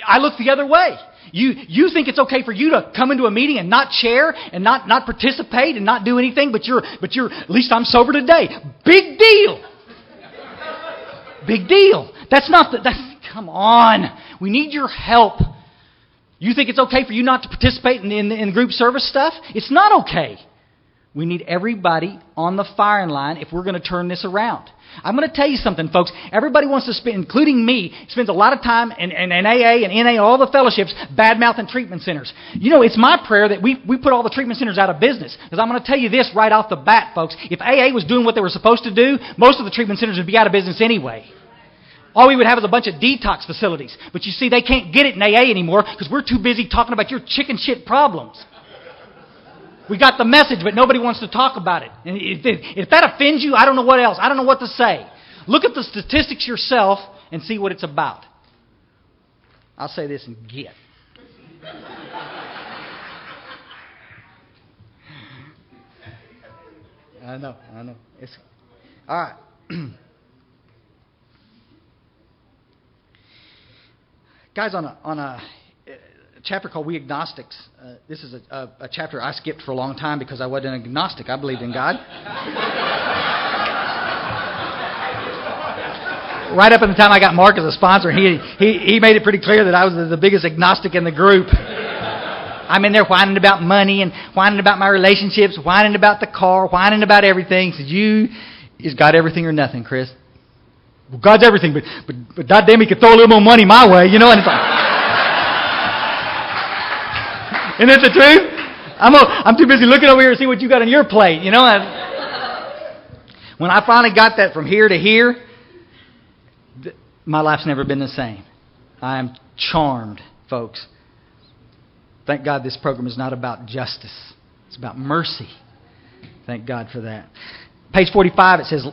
I look the other way. You think it's okay for you to come into a meeting and not chair and not participate and not do anything, but you're at least I'm sober today. Big deal. Big deal. Come on. We need your help. You think it's okay for you not to participate in group service stuff? It's not okay. We need everybody on the firing line if we're going to turn this around. I'm going to tell you something, folks. Everybody wants to spend, including me, spends a lot of time in AA and NA, all the fellowships, bad-mouthing treatment centers. It's my prayer that we put all the treatment centers out of business. Because I'm going to tell you this right off the bat, folks. If AA was doing what they were supposed to do, most of the treatment centers would be out of business anyway. All we would have is a bunch of detox facilities. But you see, they can't get it in AA anymore because we're too busy talking about your chicken shit problems. We got the message, but nobody wants to talk about it. And if that offends you, I don't know what else. I don't know what to say. Look at the statistics yourself and see what it's about. I'll say this and get. I know. All right. Guys, on a chapter called We Agnostics, this is a chapter I skipped for a long time because I wasn't an agnostic. I believed in God. Right up at the time I got Mark as a sponsor, he made it pretty clear that I was the biggest agnostic in the group. I'm in there whining about money and whining about my relationships, whining about the car, whining about everything. He says, is God everything or nothing, Chris? Well, God's everything, but goddamn, He could throw a little more money my way, you know? And it's like, isn't that the truth? I'm too busy looking over here to see what you got on your plate, you know? When I finally got that from here to here, my life's never been the same. I am charmed, folks. Thank God this program is not about justice. It's about mercy. Thank God for that. Page 45, it says,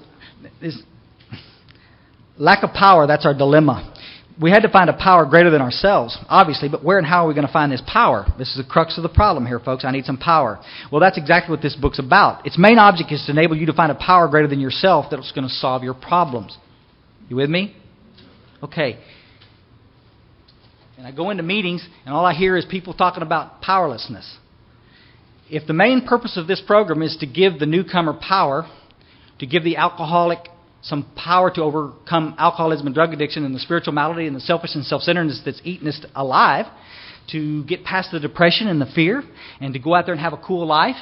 lack of power, that's our dilemma. We had to find a power greater than ourselves, obviously, but where and how are we going to find this power? This is the crux of the problem here, folks. I need some power. Well, that's exactly what this book's about. Its main object is to enable you to find a power greater than yourself that's going to solve your problems. You with me? Okay. And I go into meetings, and all I hear is people talking about powerlessness. If the main purpose of this program is to give the newcomer power, to give the alcoholic some power to overcome alcoholism and drug addiction and the spiritual malady and the selfish and self-centeredness that's eating us alive, to get past the depression and the fear, and to go out there and have a cool life,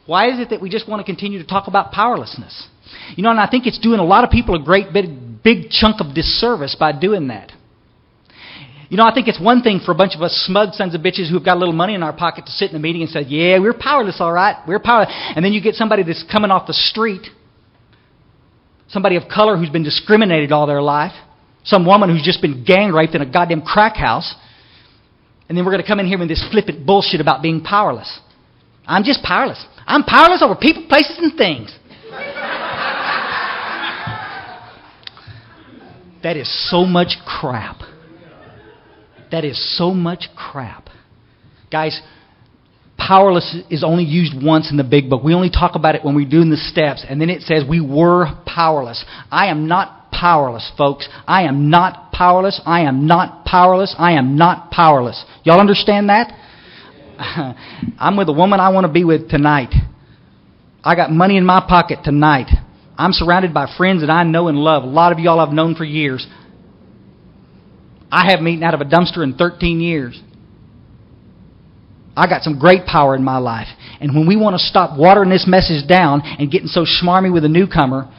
why is it that we just want to continue to talk about powerlessness? You know, and I think it's doing a lot of people a great big chunk of disservice by doing that. You know, I think it's one thing for a bunch of us smug sons of bitches who've got a little money in our pocket to sit in a meeting and say, yeah, we're powerless, all right. We're powerless. And then you get somebody that's coming off the street, somebody of color who's been discriminated all their life, some woman who's just been gang raped in a goddamn crack house, and then we're going to come in here with this flippant bullshit about being powerless. I'm just powerless. I'm powerless over people, places, and things. That is so much crap. That is so much crap. Guys, powerless is only used once in the big book. We only talk about it when we're doing the steps, and then it says we were powerless. I am not powerless, folks. I am not powerless. I am not powerless. I am not powerless. Y'all understand that? I'm with the woman I want to be with tonight. I got money in my pocket tonight. I'm surrounded by friends that I know and love. A lot of y'all I've known for years. I haven't eaten out of a dumpster in 13 years. I got some great power in my life. And when we want to stop watering this message down and getting so schmarmy with a newcomer,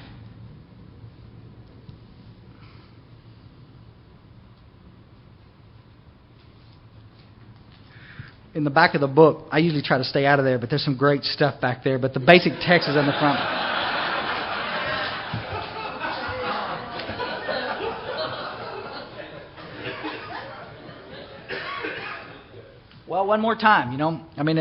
in the back of the book, I usually try to stay out of there, but there's some great stuff back there. But the basic text is in the front. Well, one more time, you know. I mean,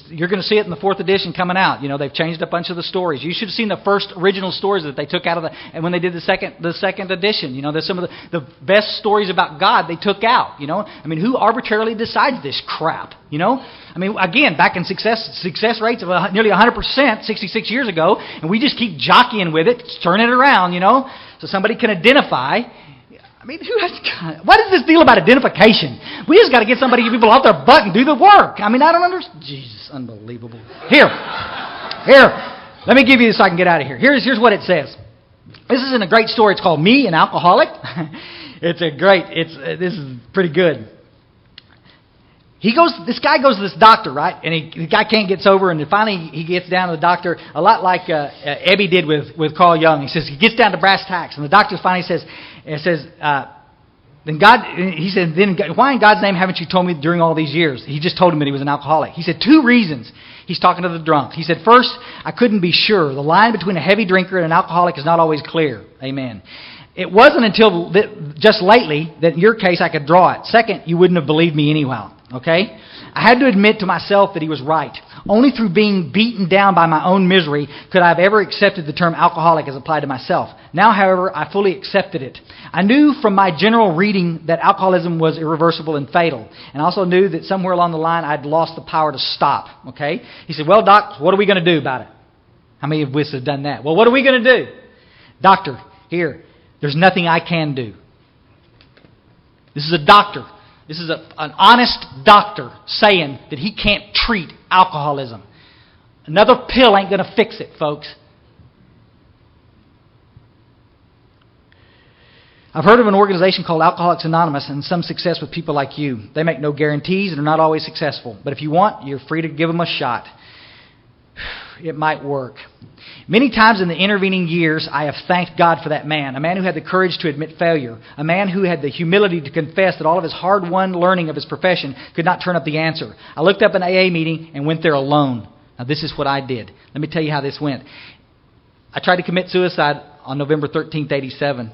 you're going to see it in the 4th edition coming out. You know, they've changed a bunch of the stories. You should have seen the first original stories that they took out of and when they did the second edition. You know, there's some of the best stories about God they took out. You know, I mean, who arbitrarily decides this crap? You know, I mean, again, back in success rates of nearly 100%, 66 years ago, and we just keep jockeying with it, turning it around. You know, so somebody can identify. I mean, what is this deal about identification? We just got to get somebody, people off their butt and do the work. I mean, I don't understand. Jesus, unbelievable. Here, let me give you this so I can get out of here. Here's what it says. This is in a great story. It's called Me, an Alcoholic. This is pretty good. This guy goes to this doctor, right? And the guy can't get sober, and then finally he gets down to the doctor, a lot like Ebby did with Carl Jung. He says, he gets down to brass tacks, and the doctor finally says, then why in God's name haven't you told me during all these years? He just told him that he was an alcoholic. He said 2 reasons. He's talking to the drunk. He said, first, I couldn't be sure. The line between a heavy drinker and an alcoholic is not always clear. Amen. It wasn't until just lately that in your case I could draw it. Second, you wouldn't have believed me anyhow. Okay? I had to admit to myself that he was right. Only through being beaten down by my own misery could I have ever accepted the term alcoholic as applied to myself. Now, however, I fully accepted it. I knew from my general reading that alcoholism was irreversible and fatal. And I also knew that somewhere along the line I'd lost the power to stop. Okay? He said, well, Doc, what are we going to do about it? How many of us have done that? Well, what are we going to do? Doctor, here, there's nothing I can do. This is a doctor. This is an honest doctor saying that he can't treat alcoholism. Another pill ain't going to fix it, folks. I've heard of an organization called Alcoholics Anonymous and some success with people like you. They make no guarantees and are not always successful. But if you want, you're free to give them a shot. It might work. Many times in the intervening years, I have thanked God for that man, a man who had the courage to admit failure, a man who had the humility to confess that all of his hard-won learning of his profession could not turn up the answer. I looked up an AA meeting and went there alone. Now, this is what I did. Let me tell you how this went. I tried to commit suicide on November 13th, 87.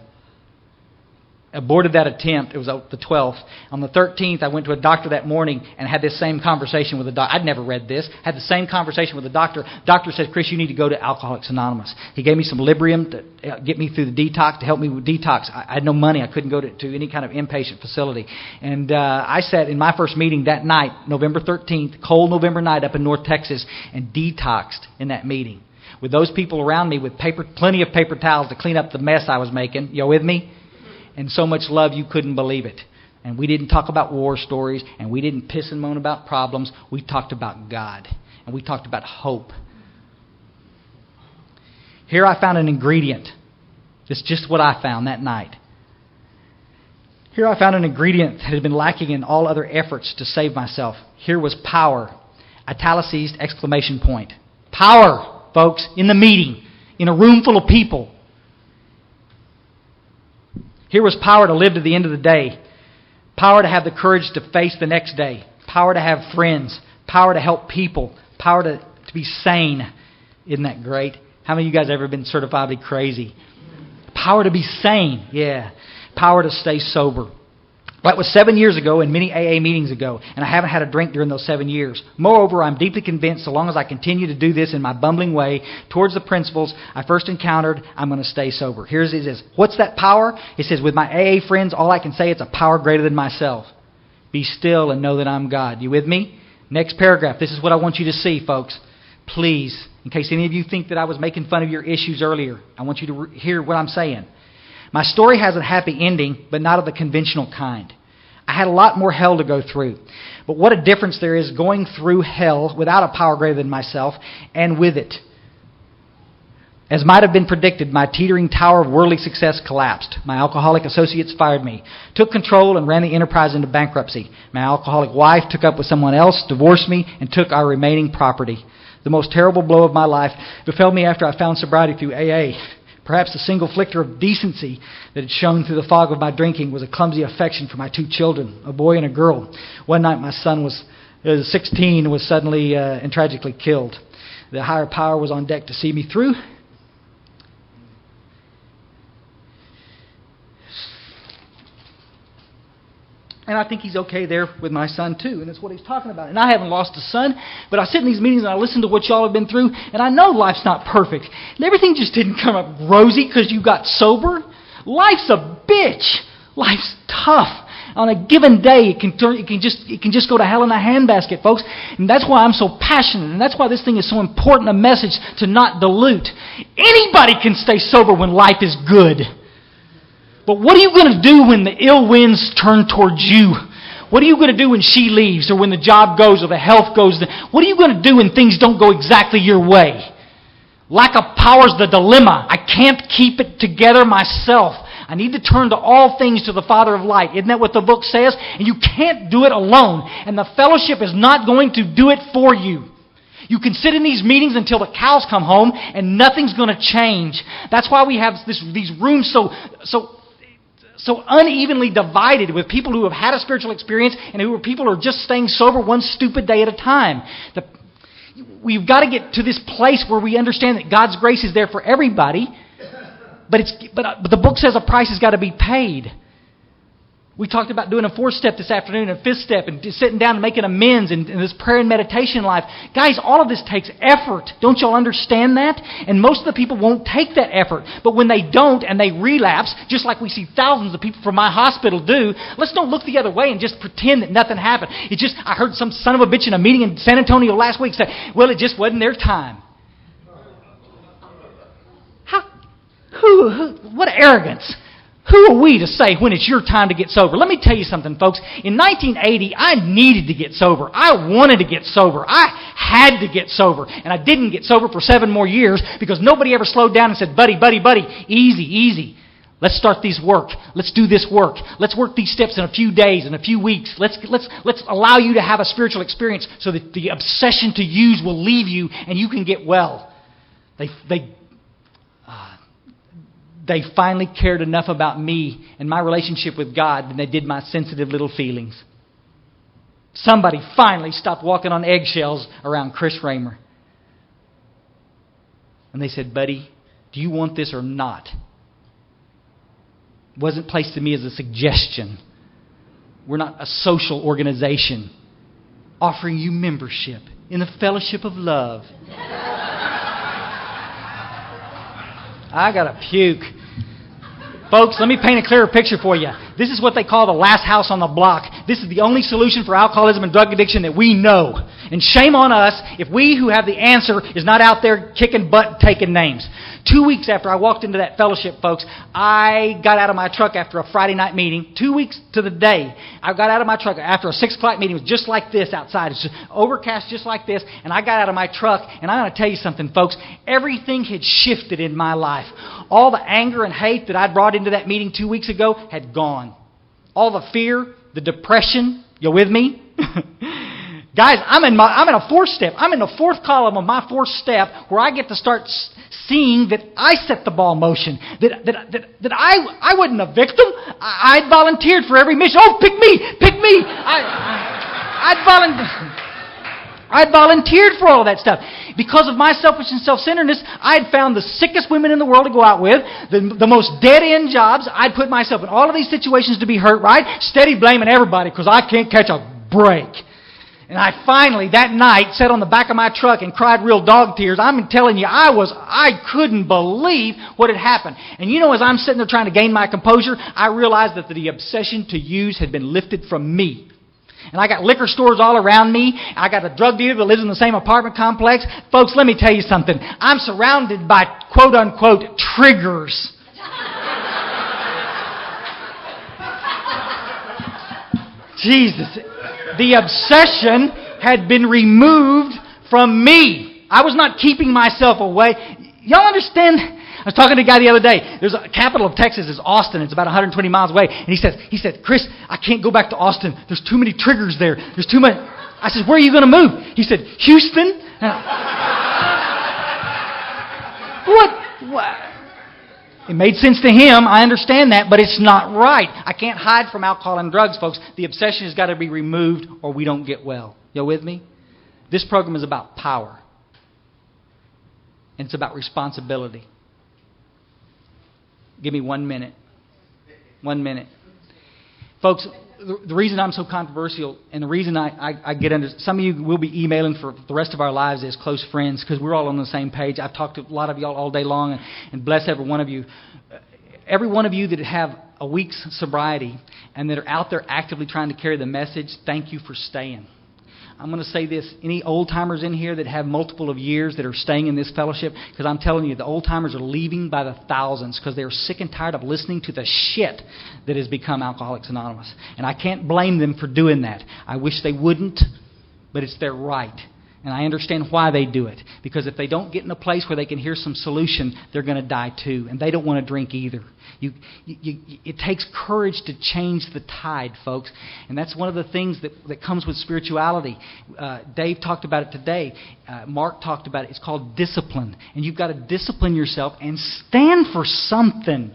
Aborted that attempt. It was the 12th. On the 13th, I went to a doctor that morning and had this same conversation with the doctor. I'd never read this. Had the same conversation with the doctor. Doctor said, Chris, you need to go to Alcoholics Anonymous. He gave me some Librium to get me through the detox, to help me with detox. I had no money. I couldn't go to any kind of inpatient facility. And I sat in my first meeting that night, November 13th, cold November night up in North Texas, and detoxed in that meeting. With those people around me with plenty of paper towels to clean up the mess I was making. You with me? And so much love you couldn't believe it. And we didn't talk about war stories, and we didn't piss and moan about problems. We talked about God, and we talked about hope. Here I found an ingredient. It's just what I found that night. Here I found an ingredient that had been lacking in all other efforts to save myself. Here was power. Italicized exclamation point. Power, folks, in the meeting, in a room full of people. Here was power to live to the end of the day. Power to have the courage to face the next day. Power to have friends. Power to help people. Power to be sane. Isn't that great? How many of you guys ever been certifiably crazy? Power to be sane. Yeah. Power to stay sober. That was 7 years ago and many AA meetings ago, and I haven't had a drink during those 7 years. Moreover, I'm deeply convinced so long as I continue to do this in my bumbling way towards the principles I first encountered, I'm going to stay sober. Here's it says, what's that power? It says, with my AA friends, all I can say, it's a power greater than myself. Be still and know that I'm God. You with me? Next paragraph. This is what I want you to see, folks. Please, in case any of you think that I was making fun of your issues earlier, I want you to hear what I'm saying. My story has a happy ending, but not of the conventional kind. I had a lot more hell to go through. But what a difference there is going through hell without a power greater than myself, and with it. As might have been predicted, my teetering tower of worldly success collapsed. My alcoholic associates fired me, took control and ran the enterprise into bankruptcy. My alcoholic wife took up with someone else, divorced me, and took our remaining property. The most terrible blow of my life befell me after I found sobriety through AA. Perhaps the single flicker of decency that had shone through the fog of my drinking was a clumsy affection for my two children, a boy and a girl. One night my son was 16 and was suddenly and tragically killed. The higher power was on deck to see me through. And I think he's okay there with my son too. And that's what he's talking about. And I haven't lost a son, but I sit in these meetings and I listen to what y'all have been through. And I know life's not perfect. And everything just didn't come up rosy because you got sober. Life's a bitch. Life's tough. On a given day, it can just go to hell in a handbasket, folks. And that's why I'm so passionate. And that's why this thing is so important, a message to not dilute. Anybody can stay sober when life is good. But what are you going to do when the ill winds turn towards you? What are you going to do when she leaves or when the job goes or the health goes? What are you going to do when things don't go exactly your way? Lack of power is the dilemma. I can't keep it together myself. I need to turn to all things to the Father of light. Isn't that what the book says? And you can't do it alone. And the fellowship is not going to do it for you. You can sit in these meetings until the cows come home and nothing's going to change. That's why we have these rooms so unevenly divided with people who have had a spiritual experience and who are people who are just staying sober one stupid day at a time. We've got to get to this place where we understand that God's grace is there for everybody, but the book says a price has got to be paid. We talked about doing a 4-step this afternoon, a 5th step, and just sitting down and making amends in this prayer and meditation life. Guys, all of this takes effort. Don't y'all understand that? And most of the people won't take that effort. But when they don't and they relapse, just like we see thousands of people from my hospital do, let's don't look the other way and just pretend that nothing happened. I heard some son of a bitch in a meeting in San Antonio last week say, well, it just wasn't their time. What arrogance. Who are we to say when it's your time to get sober? Let me tell you something, folks. In 1980, I needed to get sober. I wanted to get sober. I had to get sober. And I didn't get sober for 7 more years because nobody ever slowed down and said, buddy, easy, easy. Let's start these work. Let's do this work. Let's work these steps in a few days, in a few weeks. Let's allow you to have a spiritual experience so that the obsession to use will leave you and you can get well. They finally cared enough about me and my relationship with God than they did my sensitive little feelings. Somebody finally stopped walking on eggshells around Chris Raymer. And they said, buddy, do you want this or not? It wasn't placed to me as a suggestion. We're not a social organization offering you membership in the fellowship of love. I got to puke. Folks, let me paint a clearer picture for you. This is what they call the last house on the block. This is the only solution for alcoholism and drug addiction that we know. And shame on us if we who have the answer is not out there kicking butt, taking names. 2 weeks after I walked into that fellowship, folks, I got out of my truck after a Friday night meeting. 2 weeks to the day, I got out of my truck after a 6 o'clock meeting. It was just like this outside. It's just overcast just like this. And I got out of my truck, and I'm going to tell you something, folks. Everything had shifted in my life. All the anger and hate that I'd brought into that meeting 2 weeks ago had gone. All the fear, the depression, you with me? Guys, I'm in a 4th step. I'm in the 4th column of my 4th step where I get to start seeing that I set the ball in motion. That I wasn't a victim. I'd volunteered for every mission. Oh, pick me! I'd volunteered for all of that stuff. Because of my selfish and self-centeredness, I'd found the sickest women in the world to go out with, the most dead-end jobs. I'd put myself in all of these situations to be hurt, right? Steady blaming everybody because I can't catch a break. And I finally, that night, sat on the back of my truck and cried real dog tears. I'm telling you, I couldn't believe what had happened. And you know, as I'm sitting there trying to gain my composure, I realized that the obsession to use had been lifted from me. And I got liquor stores all around me. I got a drug dealer that lives in the same apartment complex. Folks, let me tell you something. I'm surrounded by quote-unquote triggers. Jesus. The obsession had been removed from me. I was not keeping myself away. Y'all understand? I was talking to a guy the other day. There's a capital of Texas is Austin. It's about 120 miles away. And he said, Chris, I can't go back to Austin. There's too many triggers there. There's too much. I said, where are you going to move? He said, Houston. What? It made sense to him. I understand that, but it's not right. I can't hide from alcohol and drugs, folks. The obsession has got to be removed or we don't get well. You with me? This program is about power. And it's about responsibility. Give me 1 minute. 1 minute. Folks, the reason I'm so controversial and the reason I get under... Some of you will be emailing for the rest of our lives as close friends because we're all on the same page. I've talked to a lot of y'all all day long and bless every one of you. Every one of you that have a week's sobriety and that are out there actively trying to carry the message, thank you for staying. I'm going to say this. Any old-timers in here that have multiple of years that are staying in this fellowship, because I'm telling you, the old-timers are leaving by the thousands because they're sick and tired of listening to the shit that has become Alcoholics Anonymous. And I can't blame them for doing that. I wish they wouldn't, but it's their right. And I understand why they do it. Because if they don't get in a place where they can hear some solution, they're going to die too. And they don't want to drink either. It takes courage to change the tide, folks. And that's one of the things that comes with spirituality. Dave talked about it today. Mark talked about it. It's called discipline. And you've got to discipline yourself and stand for something.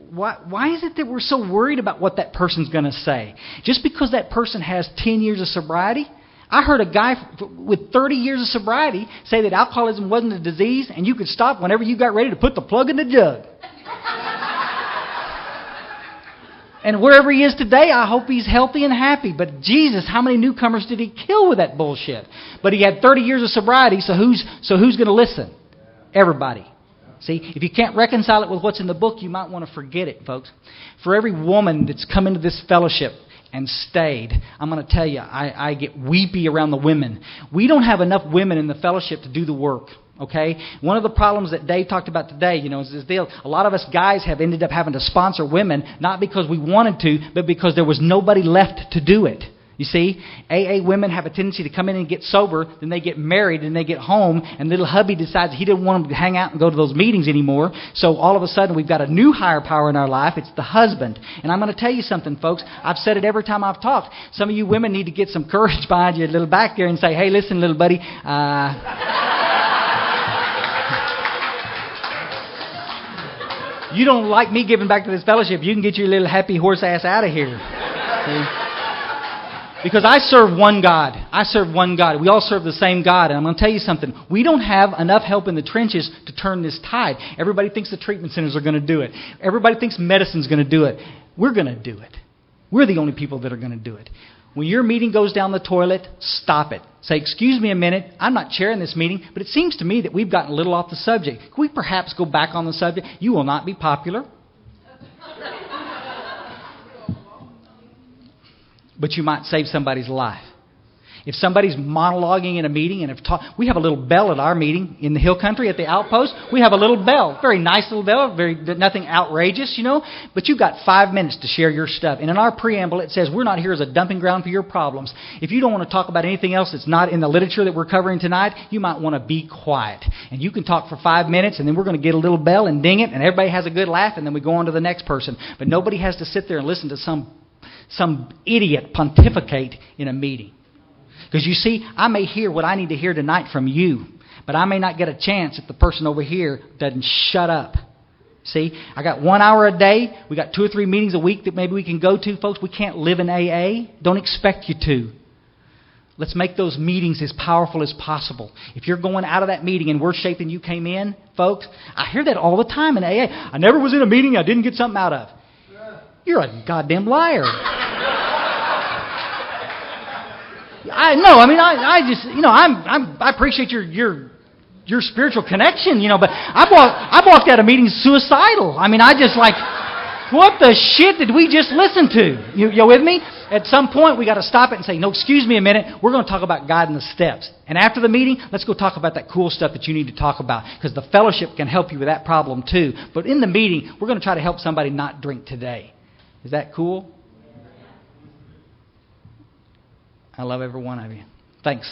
Why is it that we're so worried about what that person's going to say? Just because that person has 10 years of sobriety? I heard a guy with 30 years of sobriety say that alcoholism wasn't a disease and you could stop whenever you got ready to put the plug in the jug. And wherever he is today, I hope he's healthy and happy. But Jesus, how many newcomers did he kill with that bullshit? But he had 30 years of sobriety, so who's going to listen? Everybody. See, if you can't reconcile it with what's in the book, you might want to forget it, folks. For every woman that's come into this fellowship and stayed, I'm going to tell you, I get weepy around the women. We don't have enough women in the fellowship to do the work. Okay? One of the problems that Dave talked about today, is this deal. A lot of us guys have ended up having to sponsor women, not because we wanted to, but because there was nobody left to do it. You see, AA women have a tendency to come in and get sober, then they get married, and they get home, and little hubby decides he didn't want them to hang out and go to those meetings anymore. So all of a sudden, we've got a new higher power in our life. It's the husband. And I'm going to tell you something, folks. I've said it every time I've talked. Some of you women need to get some courage behind you a little back there and say, hey, listen, little buddy, you don't like me giving back to this fellowship. You can get your little happy horse ass out of here. See? Because I serve one God. I serve one God. We all serve the same God. And I'm going to tell you something. We don't have enough help in the trenches to turn this tide. Everybody thinks the treatment centers are going to do it. Everybody thinks medicine's going to do it. We're going to do it. We're the only people that are going to do it. When your meeting goes down the toilet, stop it. Say, excuse me a minute. I'm not chairing this meeting, but it seems to me that we've gotten a little off the subject. Can we perhaps go back on the subject? You will not be popular. But you might save somebody's life. If somebody's monologuing in a meeting, and we have a little bell at our meeting in the hill country at the outpost. We have a little bell, very nice little bell, nothing outrageous, But you've got 5 minutes to share your stuff. And in our preamble, it says we're not here as a dumping ground for your problems. If you don't want to talk about anything else that's not in the literature that we're covering tonight, you might want to be quiet. And you can talk for 5 minutes, and then we're going to get a little bell and ding it, and everybody has a good laugh, and then we go on to the next person. But nobody has to sit there and listen to some idiot pontificate in a meeting. Because you see, I may hear what I need to hear tonight from you, but I may not get a chance if the person over here doesn't shut up. See, I got 1 hour a day. We got 2 or 3 meetings a week that maybe we can go to. Folks, we can't live in AA. Don't expect you to. Let's make those meetings as powerful as possible. If you're going out of that meeting in worse shape than you came in, folks, I hear that all the time in AA. I never was in a meeting I didn't get something out of. You're a goddamn liar. I appreciate your spiritual connection, but I walked out of meetings suicidal. What the shit did we just listen to? You with me? At some point, we got to stop it and say, no, excuse me a minute. We're going to talk about God and the steps. And after the meeting, let's go talk about that cool stuff that you need to talk about, because the fellowship can help you with that problem too. But in the meeting, we're going to try to help somebody not drink today. Is that cool? I love every one of you. Thanks.